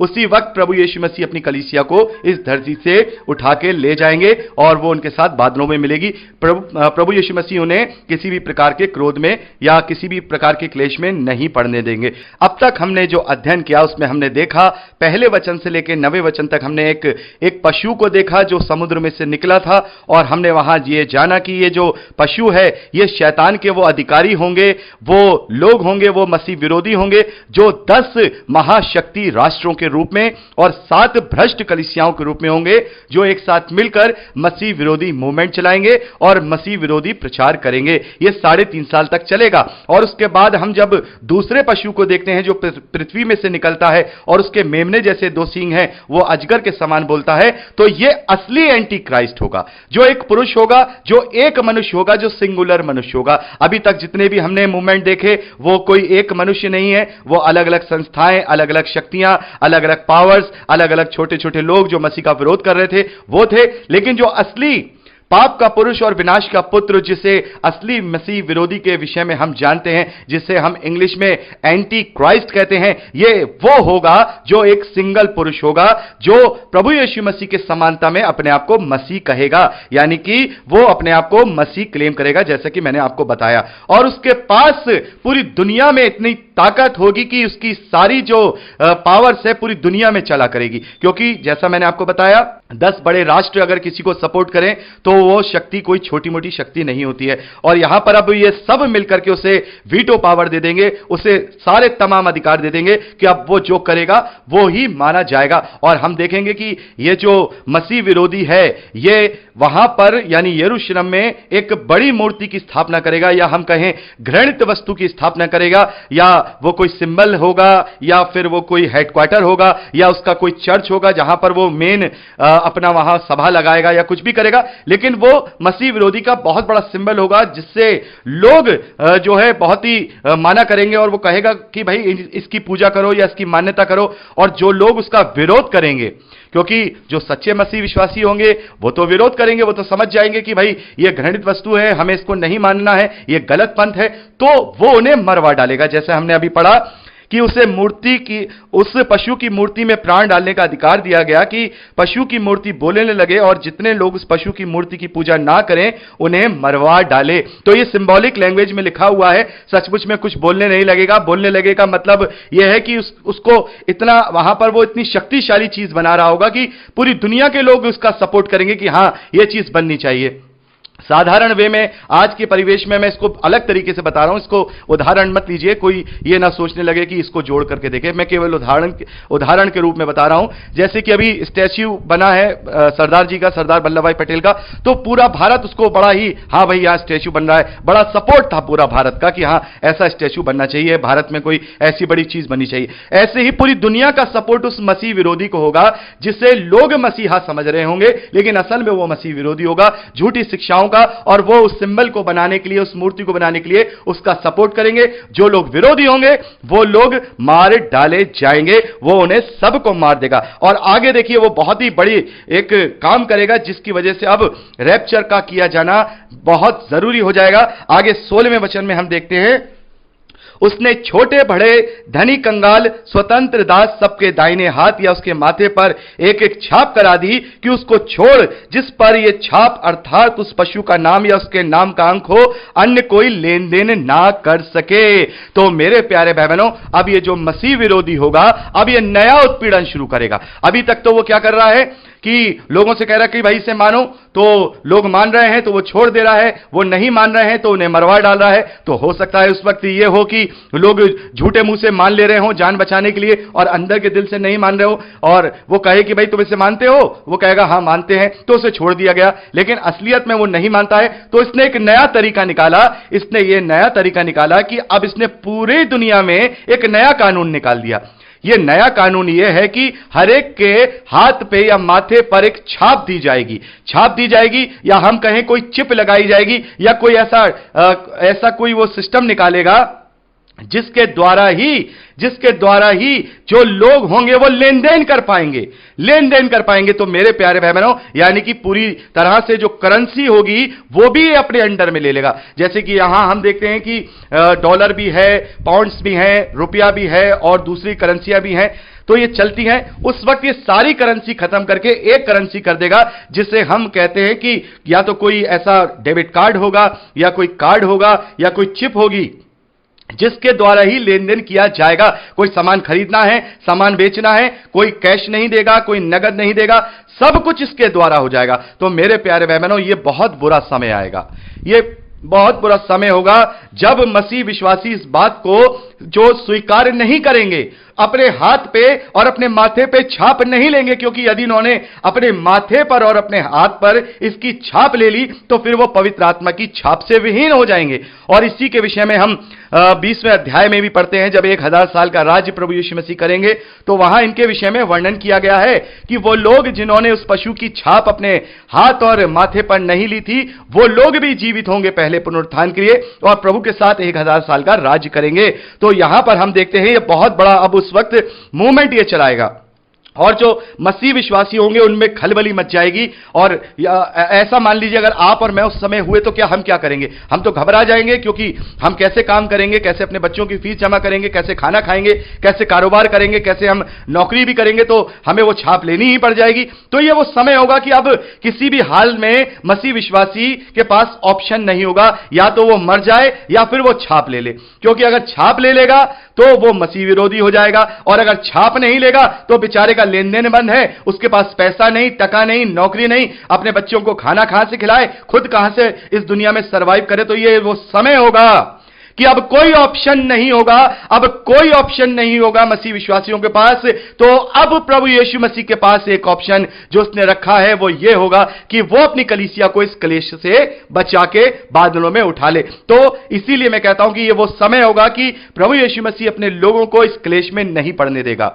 उसी वक्त प्रभु यीशु मसीह अपनी कलीसिया को इस धरती से उठा के ले जाएंगे और वो उनके साथ बादलों में मिलेगी। प्रभु यीशु मसीह उन्हें किसी भी प्रकार के क्रोध में या किसी भी प्रकार के क्लेश में नहीं पड़ने देंगे। अब तक हमने जो अध्ययन किया उसमें हमने देखा, पहले वचन से लेकर 9वें वचन तक हमने एक पशु को देखा जो समुद्र में से निकला था, और हमने वहां ये जाना कि ये जो पशु है ये शैतान के वो अधिकारी होंगे, वो लोग होंगे, वो मसीह विरोधी होंगे जो 10 महाशक्ति राष्ट्रों के रूप में और 7 भ्रष्ट कलीसियाओं के रूप में होंगे, जो एक साथ मिलकर मसीह विरोधी मूवमेंट चलाएंगे और मसीह विरोधी प्रचार करेंगे। यह 3.5 साल तक चलेगा। और उसके बाद हम जब दूसरे पशु को देखते हैं जो पृथ्वी में से निकलता है और उसके मेमने जैसे 2 सींग हैं, वो अजगर के समान बोलता है, तो यह असली एंटी क्राइस्ट होगा, जो एक पुरुष होगा, जो एक मनुष्य होगा, जो सिंगुलर मनुष्य होगा। अभी तक जितने भी हमने मूवमेंट देखे वो कोई एक मनुष्य नहीं है, वो अलग अलग संस्थाएं, अलग अलग शक्तियां, अलग अलग पावर्स, अलग अलग छोटे छोटे लोग जो मसीह का विरोध कर रहे थे वो थे। लेकिन जो असली पाप का पुरुष और विनाश का पुत्र, जिसे असली मसीह विरोधी के विषय में हम जानते हैं, जिसे हम इंग्लिश में एंटी क्राइस्ट कहते हैं, ये वो होगा जो एक सिंगल पुरुष होगा, जो प्रभु यीशु मसीह के समानता में अपने आप को मसीह कहेगा, यानी कि वो अपने आप को मसीह क्लेम करेगा, जैसा कि मैंने आपको बताया। और उसके पास पूरी दुनिया में इतनी ताकत होगी कि उसकी सारी जो पावर्स है पूरी दुनिया में चला करेगी, क्योंकि जैसा मैंने आपको बताया 10 बड़े राष्ट्र अगर किसी को सपोर्ट करें तो वो शक्ति कोई छोटी मोटी शक्ति नहीं होती है। और यहां पर अब ये सब मिलकर के उसे वीटो पावर दे देंगे, उसे सारे तमाम अधिकार दे देंगे कि अब वो जो करेगा वो ही माना जाएगा। और हम देखेंगे कि ये जो मसीह विरोधी है ये वहां पर यानी यरूशलेम में एक बड़ी मूर्ति की स्थापना करेगा, या हम कहें घृणित वस्तु की स्थापना करेगा, या वो कोई सिंबल होगा, या फिर वो कोई हेडक्वार्टर होगा, या उसका कोई चर्च होगा जहां पर वो मेन अपना वहां सभा लगाएगा या कुछ भी करेगा, लेकिन वो मसीह विरोधी का बहुत बड़ा सिंबल होगा, जिससे लोग जो है बहुत ही माना करेंगे और वो कहेगा कि भाई इसकी पूजा करो या इसकी मान्यता करो। और जो लोग उसका विरोध करेंगे, क्योंकि जो सच्चे मसीह विश्वासी होंगे वो तो विरोध करेंगे, वो तो समझ जाएंगे कि भाई ये घृणित वस्तु है, हमें इसको नहीं मानना है, ये गलत पंथ है, तो वो उन्हें मरवा डालेगा। जैसे हमने अभी पढ़ा कि उस पशु की मूर्ति में प्राण डालने का अधिकार दिया गया कि पशु की मूर्ति बोलने लगे और जितने लोग उस पशु की मूर्ति की पूजा ना करें उन्हें मरवा डाले। तो ये सिंबॉलिक लैंग्वेज में लिखा हुआ है, सचमुच में कुछ बोलने नहीं लगेगा। बोलने लगेगा मतलब यह है कि उसको इतना वहां पर वो इतनी शक्तिशाली चीज बना रहा होगा कि पूरी दुनिया के लोग उसका सपोर्ट करेंगे कि हां यह चीज बननी चाहिए। साधारण वे में आज के परिवेश में मैं इसको अलग तरीके से बता रहा हूं, इसको उदाहरण मत लीजिए, कोई ये ना सोचने लगे कि इसको जोड़ करके देखे। मैं केवल उदाहरण के रूप में बता रहा हूं। जैसे कि अभी स्टैच्यू बना है सरदार जी का, सरदार वल्लभ भाई पटेल का, तो पूरा भारत उसको बड़ा ही हां भाई यहां स्टैच्यू बन रहा है, बड़ा सपोर्ट था पूरा भारत का कि हां ऐसा स्टैच्यू बनना चाहिए, भारत में कोई ऐसी बड़ी चीज बननी चाहिए। ऐसे ही पूरी दुनिया का सपोर्ट उस मसीह विरोधी को होगा जिसे लोग मसीहा समझ रहे होंगे, लेकिन असल में वो मसीह विरोधी होगा, झूठी शिक्षाओं का, और वो उस सिंबल को बनाने के लिए, उस मूर्ति को बनाने के लिए उसका सपोर्ट करेंगे। जो लोग विरोधी होंगे वो लोग मार डाले जाएंगे, वो उन्हें सबको मार देगा। और आगे देखिए वो बहुत ही बड़ी एक काम करेगा जिसकी वजह से अब रैप्चर का किया जाना बहुत जरूरी हो जाएगा। आगे 16वें वचन में हम देखते हैं, उसने छोटे बड़े धनी कंगाल स्वतंत्र दास सबके दाहिने हाथ या उसके माथे पर एक एक छाप करा दी कि उसको छोड़ जिस पर यह छाप अर्थात उस पशु का नाम या उसके नाम का अंक हो, अन्य कोई लेन देन ना कर सके। तो मेरे प्यारे भाई बहनों, अब ये जो मसीह विरोधी होगा अब ये नया उत्पीड़न शुरू करेगा। अभी तक तो वो क्या कर रहा है कि लोगों से कह रहा है कि भाई इसे मानो, तो लोग मान रहे हैं तो वो छोड़ दे रहा है, वो नहीं मान रहे हैं तो उन्हें मरवा डाल रहा है। तो हो सकता है उस वक्त ये हो कि लोग झूठे मुंह से मान ले रहे हो जान बचाने के लिए और अंदर के दिल से नहीं मान रहे हो, और वो कहे कि भाई तुम इसे मानते हो, वो कहेगा हाँ मानते हैं, तो उसे छोड़ दिया गया। लेकिन असलियत में वो नहीं मानता है, तो इसने एक नया तरीका निकाला। इसने ये नया तरीका निकाला कि अब इसने पूरी दुनिया में एक नया कानून निकाल दिया। यह नया कानून यह है कि हर एक के हाथ पे या माथे पर एक छाप दी जाएगी, या हम कहें कोई चिप लगाई जाएगी, या कोई ऐसा कोई वो सिस्टम निकालेगा जिसके द्वारा ही जो लोग होंगे वो लेन देन कर पाएंगे। तो मेरे प्यारे भाई बहनों, यानी कि पूरी तरह से जो करेंसी होगी वो भी अपने अंडर में ले लेगा। जैसे कि यहां हम देखते हैं कि डॉलर भी है, पाउंड्स भी है, रुपया भी है और दूसरी करेंसियां भी हैं, तो ये चलती हैं। उस वक्त ये सारी करेंसी खत्म करके एक करेंसी कर देगा, जिसे हम कहते हैं कि या तो कोई ऐसा डेबिट कार्ड होगा या कोई कार्ड होगा या कोई चिप होगी, जिसके द्वारा ही लेन देन किया जाएगा। कोई सामान खरीदना है, सामान बेचना है, कोई कैश नहीं देगा, कोई नगद नहीं देगा, सब कुछ इसके द्वारा हो जाएगा। तो मेरे प्यारे भाई बहनों, ये बहुत बुरा समय आएगा, ये बहुत बुरा समय होगा जब मसीह विश्वासी इस बात को जो स्वीकार नहीं करेंगे, अपने हाथ पे और अपने माथे पे छाप नहीं लेंगे, क्योंकि यदि इन्होंने अपने माथे पर और अपने हाथ पर इसकी छाप ले ली तो फिर वो पवित्र आत्मा की छाप से विहीन हो जाएंगे। और इसी के विषय में हम 20वें अध्याय में भी पढ़ते हैं, जब 1000 साल का राज्य प्रभु यीशु मसीह करेंगे, तो वहां इनके विषय में वर्णन किया गया है कि वो लोग जिन्होंने उस पशु की छाप अपने हाथ और माथे पर नहीं ली थी, वो लोग भी जीवित होंगे पहले पुनरुत्थान के लिए और प्रभु के साथ 1000 साल का राज्य करेंगे। तो यहां पर हम देखते हैं ये बहुत बड़ा अब उस वक्त मूवमेंट ये चलाएगा और जो मसीह विश्वासी होंगे उनमें खलबली मच जाएगी। और ऐसा मान लीजिए अगर आप और मैं उस समय हुए तो हम क्या करेंगे? हम तो घबरा जाएंगे, क्योंकि हम कैसे काम करेंगे, कैसे अपने बच्चों की फीस जमा करेंगे, कैसे खाना खाएंगे, कैसे कारोबार करेंगे, कैसे हम नौकरी भी करेंगे, तो हमें वो छाप लेनी ही पड़ जाएगी। तो ये वो समय होगा कि अब किसी भी हाल में मसीह विश्वासी के पास ऑप्शन नहीं होगा, या तो वो मर जाए या फिर वो छाप ले ले। क्योंकि अगर छाप ले लेगा तो वो मसीह विरोधी हो जाएगा, और अगर छाप नहीं लेगा तो बेचारे का लेन देन बंद है, उसके पास पैसा नहीं, टका नहीं, नौकरी नहीं, अपने बच्चों को खाना कहां से खिलाए, खुद कहां से इस दुनिया में सरवाइव करे। तो ये वो समय होगा कि अब कोई ऑप्शन नहीं होगा, अब कोई ऑप्शन नहीं होगा मसीह विश्वासियों के पास। तो अब प्रभु यीशु मसीह के पास एक ऑप्शन जो उसने रखा है वो ये होगा कि वो अपनी कलीसिया को इस क्लेश से बचा के बादलों में उठा ले। तो इसीलिए मैं कहता हूं कि ये वो समय होगा कि प्रभु यीशु मसीह अपने लोगों को इस क्लेश में नहीं पड़ने देगा।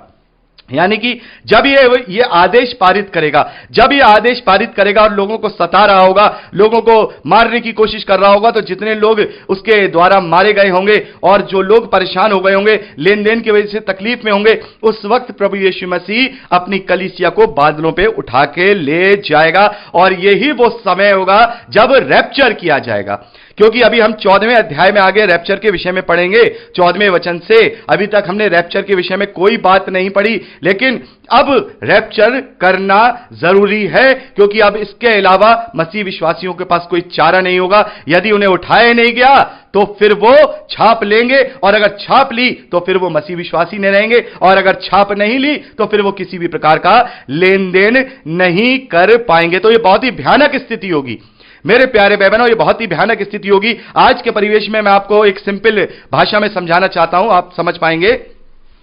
यानी कि जब ये आदेश पारित करेगा, जब ये आदेश पारित करेगा और लोगों को सता रहा होगा, लोगों को मारने की कोशिश कर रहा होगा, तो जितने लोग उसके द्वारा मारे गए होंगे और जो लोग परेशान हो गए होंगे, लेन देन की वजह से तकलीफ में होंगे, उस वक्त प्रभु यीशु मसीह अपनी कलीसिया को बादलों पे उठा के ले जाएगा। और यही वो समय होगा जब रैप्चर किया जाएगा। क्योंकि अभी हम 14वें अध्याय में आगे रैप्चर के विषय में पढ़ेंगे, 14वें वचन से। अभी तक हमने रैप्चर के विषय में कोई बात नहीं पढ़ी, लेकिन अब रैप्चर करना जरूरी है, क्योंकि अब इसके अलावा मसीह विश्वासियों के पास कोई चारा नहीं होगा। यदि उन्हें उठाया नहीं गया तो फिर वो छाप लेंगे, और अगर छाप ली तो फिर वो मसीह विश्वासी नहीं रहेंगे, और अगर छाप नहीं ली तो फिर वो किसी भी प्रकार का लेन देन नहीं कर पाएंगे। तो ये बहुत ही भयानक स्थिति होगी मेरे प्यारे भाई बहनों, ये बहुत ही भयानक स्थिति होगी। आज के परिवेश में मैं आपको एक सिंपल भाषा में समझाना चाहता हूं, आप समझ पाएंगे।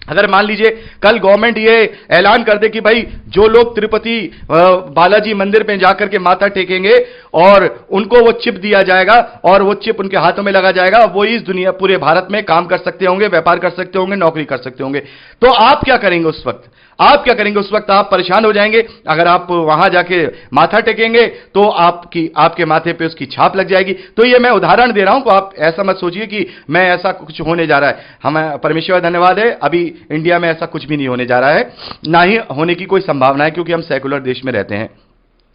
अगर मान लीजिए कल गवर्नमेंट ये ऐलान कर दे कि भाई जो लोग तिरुपति बालाजी मंदिर में जाकर के माथा टेकेंगे और उनको वो चिप दिया जाएगा और वो चिप उनके हाथों में लगा जाएगा, वो इस दुनिया पूरे भारत में काम कर सकते होंगे, व्यापार कर सकते होंगे, नौकरी कर सकते होंगे। तो आप क्या करेंगे उस वक्त? आप क्या करेंगे उस वक्त? आप परेशान हो जाएंगे। अगर आप वहां जाके माथा टेकेंगे तो आपके माथे पे उसकी छाप लग जाएगी। तो ये मैं उदाहरण दे रहा हूं, आप ऐसा मत सोचिए कि मैं ऐसा कुछ होने जा रहा है। हमें परमेश्वर धन्यवाद है, अभी इंडिया में ऐसा कुछ भी नहीं होने जा रहा है, ना ही होने की कोई संभावना है, क्योंकि हम सेकुलर देश में रहते हैं।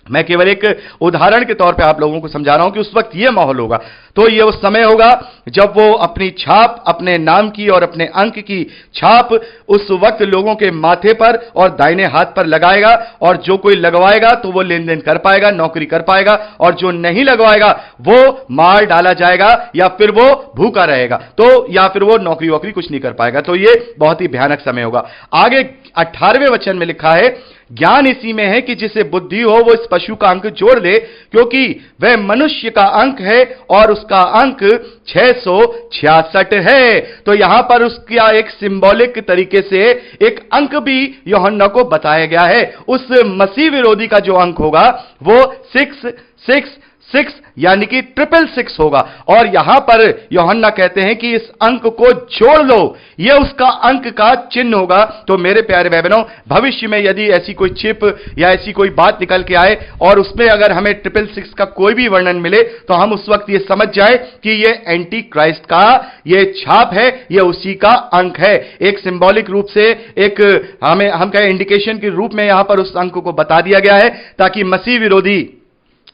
मैं केवल एक उदाहरण के तौर पे आप लोगों को समझा रहा हूं कि उस वक्त यह माहौल होगा। तो यह उस समय होगा जब वो अपनी छाप, अपने नाम की और अपने अंक की छाप उस वक्त लोगों के माथे पर और दाहिने हाथ पर लगाएगा, और जो कोई लगवाएगा तो वो लेन देन कर पाएगा, नौकरी कर पाएगा, और जो नहीं लगवाएगा वो मार डाला जाएगा, या फिर वो भूखा रहेगा, तो या फिर वो नौकरी वोकरी कुछ नहीं कर पाएगा। तो ये बहुत ही भयानक समय होगा। आगे 18वें वचन में लिखा है, ज्ञान इसी में है कि जिसे बुद्धि हो वो इस पशु का अंक जोड़ ले, क्योंकि वह मनुष्य का अंक है और उसका अंक 666 है। तो यहां पर उसका एक सिंबॉलिक तरीके से एक अंक भी यूहन्ना को बताया गया है। उस मसीह विरोधी का जो अंक होगा वो 666 6 यानी कि 666 होगा। और यहां पर यूहन्ना कहते हैं कि इस अंक को जोड़ लो, यह उसका अंक का चिन्ह होगा। तो मेरे प्यारे भाई बहनों, भविष्य में यदि ऐसी कोई चिप या ऐसी कोई बात निकल के आए और उसमें अगर हमें 666 का कोई भी वर्णन मिले, तो हम उस वक्त यह समझ जाए कि यह एंटी क्राइस्ट का यह छाप है, यह उसी का अंक है। एक सिंबॉलिक रूप से, एक हम कहें इंडिकेशन के रूप में यहां पर उस अंक को बता दिया गया है, ताकि मसीह विरोधी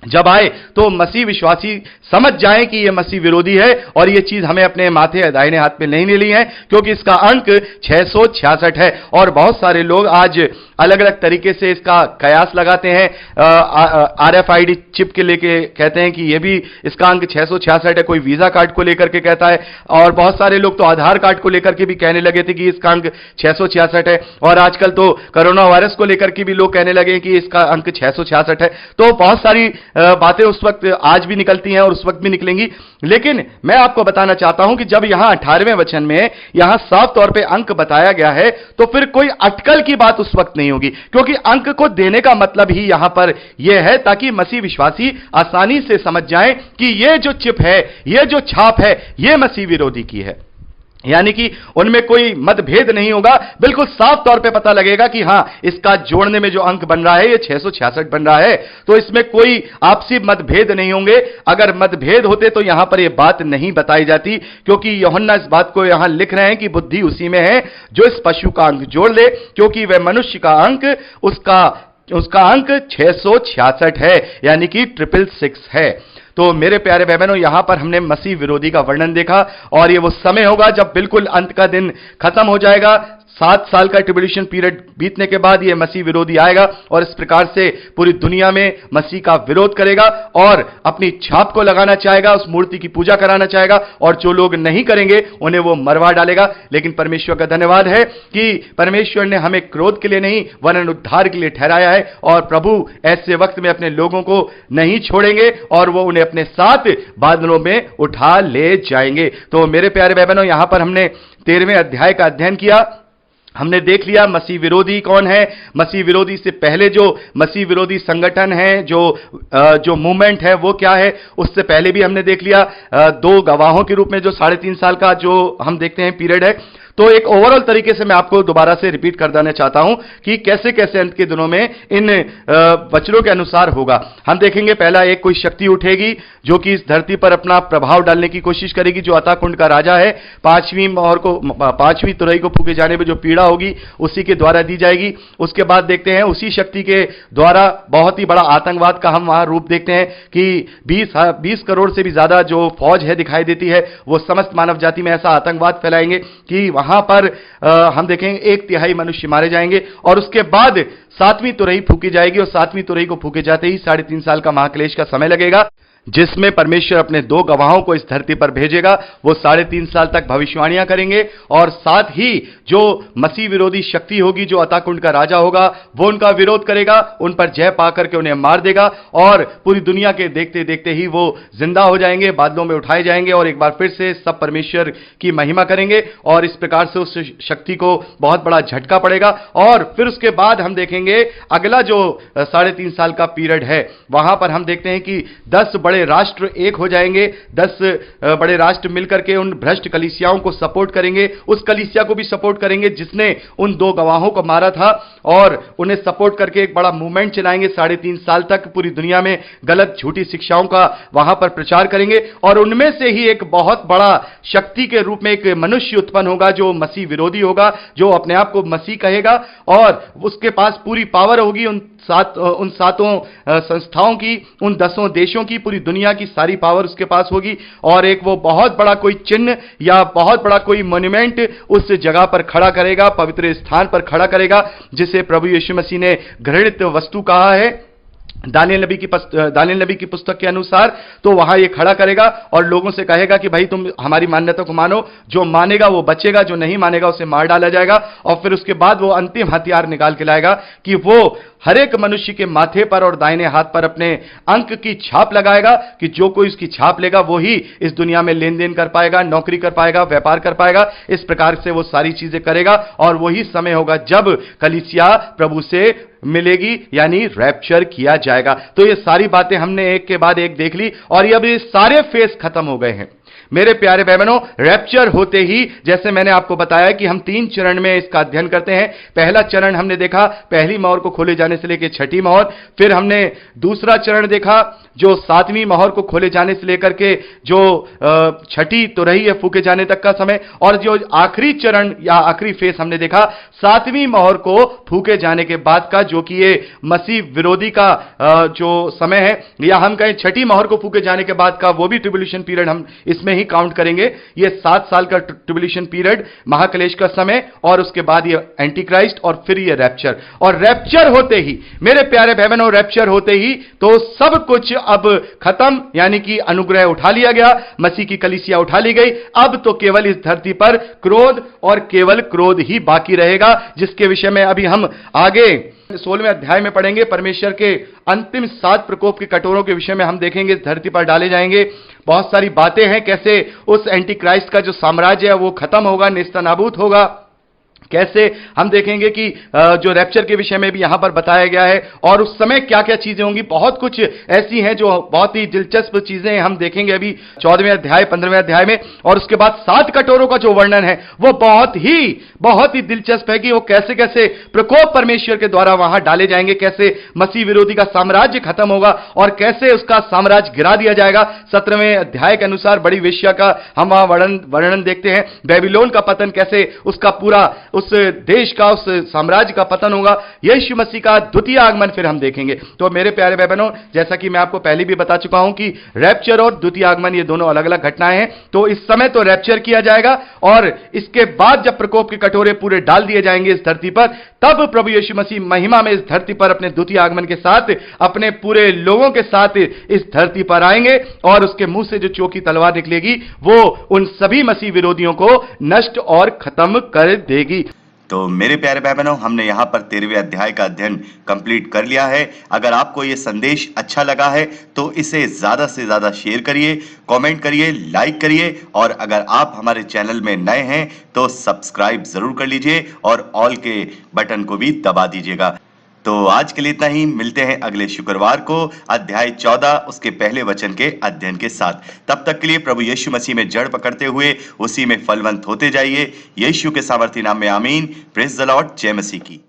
जब आए तो मसीह विश्वासी समझ जाएं कि यह मसीह विरोधी है और यह चीज हमें अपने माथे दाहिने हाथ में नहीं ली है, क्योंकि इसका अंक 666 है। और बहुत सारे लोग आज अलग अलग तरीके से इसका कयास लगाते हैं, RFID चिप के लेके कहते हैं कि यह भी इसका अंक 666 है, कोई वीजा कार्ड को लेकर के कहता है, और बहुत सारे लोग तो आधार कार्ड को लेकर के भी कहने लगे थे कि इसका अंक 666 है, और आजकल तो कोरोना वायरस को लेकर के भी लोग कहने लगे कि इसका अंक 666 है। तो बहुत सारी बातें उस वक्त आज भी निकलती हैं और उस वक्त भी निकलेंगी। लेकिन मैं आपको बताना चाहता हूं कि जब यहां 18वें वचन में यहां साफ तौर पे अंक बताया गया है, तो फिर कोई अटकल की बात उस वक्त नहीं होगी, क्योंकि अंक को देने का मतलब ही यहां पर यह है ताकि मसीह विश्वासी आसानी से समझ जाएं कि यह जो चिप है, यह जो छाप है, यह मसीह विरोधी की है। यानी कि उनमें कोई मतभेद नहीं होगा, बिल्कुल साफ तौर पे पता लगेगा कि हां, इसका जोड़ने में जो अंक बन रहा है ये 666 बन रहा है। तो इसमें कोई आपसी मतभेद नहीं होंगे। अगर मतभेद होते तो यहां पर यह बात नहीं बताई जाती, क्योंकि यूहन्ना इस बात को यहां लिख रहे हैं कि बुद्धि उसी में है जो इस पशु का अंक जोड़ ले, क्योंकि वह मनुष्य का अंक उसका अंक 666 है, यानी कि 666 है। तो मेरे प्यारे भाई बहनों, यहां पर हमने मसीह विरोधी का वर्णन देखा, और ये वो समय होगा जब बिल्कुल अंत का दिन खत्म हो जाएगा। 7 साल का ट्रिब्यूलेशन पीरियड बीतने के बाद यह मसीह विरोधी आएगा और इस प्रकार से पूरी दुनिया में मसीह का विरोध करेगा और अपनी छाप को लगाना चाहेगा, उस मूर्ति की पूजा कराना चाहेगा, और जो लोग नहीं करेंगे उन्हें वो मरवा डालेगा। लेकिन परमेश्वर का धन्यवाद है कि परमेश्वर ने हमें क्रोध के लिए नहीं वरन उद्धार के लिए ठहराया है, और प्रभु ऐसे वक्त में अपने लोगों को नहीं छोड़ेंगे और वो उन्हें अपने साथ बादलों में उठा ले जाएंगे। तो मेरे प्यारे भाई बहनों, यहां पर हमने 13वें अध्याय का अध्ययन किया। हमने देख लिया मसीह विरोधी कौन है। मसीह विरोधी से पहले जो मसीह विरोधी संगठन है, जो मूवमेंट है, वो क्या है, उससे पहले भी हमने देख लिया 2 गवाहों के रूप में जो 3.5 साल का जो हम देखते हैं पीरियड है। तो एक ओवरऑल तरीके से मैं आपको दोबारा से रिपीट कर देना चाहता हूं कि कैसे कैसे अंत के दिनों में इन वचनों के अनुसार होगा। हम देखेंगे पहला, एक कोई शक्ति उठेगी जो कि इस धरती पर अपना प्रभाव डालने की कोशिश करेगी, जो अतः कुंड का राजा है। 5वीं तुरही को फूके जाने में जो पीड़ा होगी उसी के द्वारा दी जाएगी। उसके बाद देखते हैं उसी शक्ति के द्वारा बहुत ही बड़ा आतंकवाद का हम वहां रूप देखते हैं कि 20 करोड़ से भी ज्यादा जो फौज है दिखाई देती है, वो समस्त मानव जाति में ऐसा आतंकवाद फैलाएंगे कि वहां पर हम देखेंगे 1/3 मनुष्य मारे जाएंगे। और उसके बाद 7वीं तुरही फूकी जाएगी, और 7वीं तुरही को फूके जाते ही 3.5 साल का महाक्लेश का समय लगेगा, जिसमें परमेश्वर अपने 2 गवाहों को इस धरती पर भेजेगा। वो 3.5 साल तक भविष्यवाणियां करेंगे, और साथ ही जो मसीह विरोधी शक्ति होगी, जो अतः कुंड का राजा होगा, वो उनका विरोध करेगा, उन पर जय पाकर के उन्हें मार देगा, और पूरी दुनिया के देखते देखते ही वो जिंदा हो जाएंगे, बादलों में उठाए जाएंगे, और एक बार फिर से सब परमेश्वर की महिमा करेंगे। और इस प्रकार से उस शक्ति को बहुत बड़ा झटका पड़ेगा। और फिर उसके बाद हम देखेंगे अगला जो 3.5 साल का पीरियड है, वहां पर हम देखते हैं कि 10 बड़े राष्ट्र एक हो जाएंगे। 10 बड़े राष्ट्र मिलकर के उन भ्रष्ट कलीसियाओं को सपोर्ट करेंगे, उस कलीसिया को भी सपोर्ट करेंगे जिसने उन 2 गवाहों को मारा था, और उन्हें सपोर्ट करके एक बड़ा मूवमेंट चलाएंगे। 3.5 साल तक पूरी दुनिया में गलत झूठी शिक्षाओं का वहां पर प्रचार करेंगे, और उनमें से ही एक बहुत बड़ा शक्ति के रूप में एक मनुष्य उत्पन्न होगा जो मसीह विरोधी होगा, जो अपने आप को मसीह कहेगा, और उसके पास पूरी पावर होगी उन 7 संस्थाओं की, उन 10 देशों की, पूरी दुनिया की सारी पावर उसके पास होगी। और एक वो बहुत बड़ा कोई चिन्ह या बहुत बड़ा कोई मॉन्यूमेंट उस जगह पर खड़ा करेगा, पवित्र स्थान पर खड़ा करेगा, जिसे प्रभु यीशु मसीह ने घृणित वस्तु कहा है दानियल नबी की पुस्तक के अनुसार। तो वहां ये खड़ा करेगा और लोगों से कहेगा कि भाई तुम हमारी मान्यता को मानो, जो मानेगा वो बचेगा, जो नहीं मानेगा उसे मार डाला जाएगा। और फिर उसके बाद वो अंतिम हथियार निकाल के लाएगा कि वो हर एक मनुष्य के माथे पर और दाहिने हाथ पर अपने अंक की छाप लगाएगा, कि जो कोई उसकी छाप लेगा वो ही इस दुनिया में लेन देन कर पाएगा, नौकरी कर पाएगा, व्यापार कर पाएगा। इस प्रकार से वो सारी चीजें करेगा, और वही समय होगा जब कलीसिया प्रभु से मिलेगी, यानी रैप्चर किया जाएगा। तो ये सारी बातें हमने एक के बाद एक देख ली और ये अब ये सारे फेस खत्म हो गए हैं। मेरे प्यारे भाई बहनों, रैप्चर होते ही जैसे मैंने आपको बताया कि हम 3 चरण में इसका अध्ययन करते हैं। पहला चरण हमने देखा पहली मोहर को खोले जाने से लेकर छठी मोहर, फिर हमने दूसरा चरण देखा जो 7वीं मोहर को खोले जाने से लेकर के जो छठी तो रही है फूके जाने तक का समय, और जो आखिरी चरण या आखिरी फेस हमने देखा 7वीं मोहर को फूके जाने के बाद का, जो कि ये मसीह विरोधी का जो समय है, या हम कहें छठी मोहर को फूके जाने के बाद का वो भी ट्रिब्यूलेशन पीरियड हम इसमें ही काउंट करेंगे। ये 7 साल का ट्रिब्यूलेशन पीरियड, महाक्लेश का समय, और उसके बाद ये एंटी क्राइस्ट, और फिर ये रैप्चर। और रैप्चर होते ही मेरे प्यारे भाई बहनों, रैप्चर होते ही तो सब कुछ अब खत्म, यानी कि अनुग्रह उठा लिया गया, मसीह की कलीसिया उठा ली गई। अब तो केवल इस धरती पर क्रोध और केवल क्रोध ही बाकी रहेगा, जिसके विषय में अभी हम आगे 16वें अध्याय में पढ़ेंगे। परमेश्वर के अंतिम 7 प्रकोप के कटोरों के विषय में हम देखेंगे, इस धरती पर डाले जाएंगे। बहुत सारी बातें हैं, कैसे उस एंटी क्राइस्ट का जो साम्राज्य है वो खत्म होगा, नेस्तनाबूत होगा। कैसे हम देखेंगे कि जो रैप्चर के विषय में भी यहां पर बताया गया है, और उस समय क्या क्या चीजें होंगी। बहुत कुछ ऐसी हैं जो बहुत ही दिलचस्प चीजें हम देखेंगे अभी 14वें अध्याय 15वें अध्याय में। और उसके बाद 7 कटोरों का जो वर्णन है वो बहुत ही दिलचस्प है कि वो कैसे कैसे प्रकोप परमेश्वर के द्वारा वहां डाले जाएंगे, कैसे मसीह विरोधी का साम्राज्य खत्म होगा और कैसे उसका साम्राज्य गिरा दिया जाएगा। 17वें अध्याय के अनुसार बड़ी वेश्या का हम वहां वर्णन देखते हैं, बेबीलोन का पतन, कैसे उसका पूरा उस देश का, उस साम्राज्य का पतन होगा। यीशु मसीह का द्वितीय आगमन फिर हम देखेंगे। तो मेरे प्यारे भाई बहनों, जैसा कि मैं आपको पहले भी बता चुका हूं कि रैप्चर और द्वितीय आगमन ये दोनों अलग अलग घटनाएं हैं। तो इस समय तो रैप्चर किया जाएगा, और इसके बाद जब प्रकोप के कटोरे पूरे डाल दिए जाएंगे इस धरती पर, तब प्रभु यीशु मसीह महिमा में इस धरती पर अपने द्वितीय आगमन के साथ अपने पूरे लोगों के साथ इस धरती पर आएंगे, और उसके मुंह से जो चोखी तलवार निकलेगी वो उन सभी मसीह विरोधियों को नष्ट और खत्म कर देगी। तो मेरे प्यारे भाई बहनों, हमने यहाँ पर 13वें अध्याय का अध्ययन कंप्लीट कर लिया है। अगर आपको ये संदेश अच्छा लगा है तो इसे ज़्यादा से ज़्यादा शेयर करिए, कमेंट करिए, लाइक करिए, और अगर आप हमारे चैनल में नए हैं तो सब्सक्राइब ज़रूर कर लीजिए और ऑल के बटन को भी दबा दीजिएगा। तो आज के लिए इतना ही। मिलते हैं अगले शुक्रवार को अध्याय 14 उसके पहले वचन के अध्ययन के साथ। तब तक के लिए प्रभु यीशु मसीह में जड़ पकड़ते हुए उसी में फलवंत होते जाइए। यीशु के सामर्थी नाम में आमीन। Praise the Lord. जय मसीह की।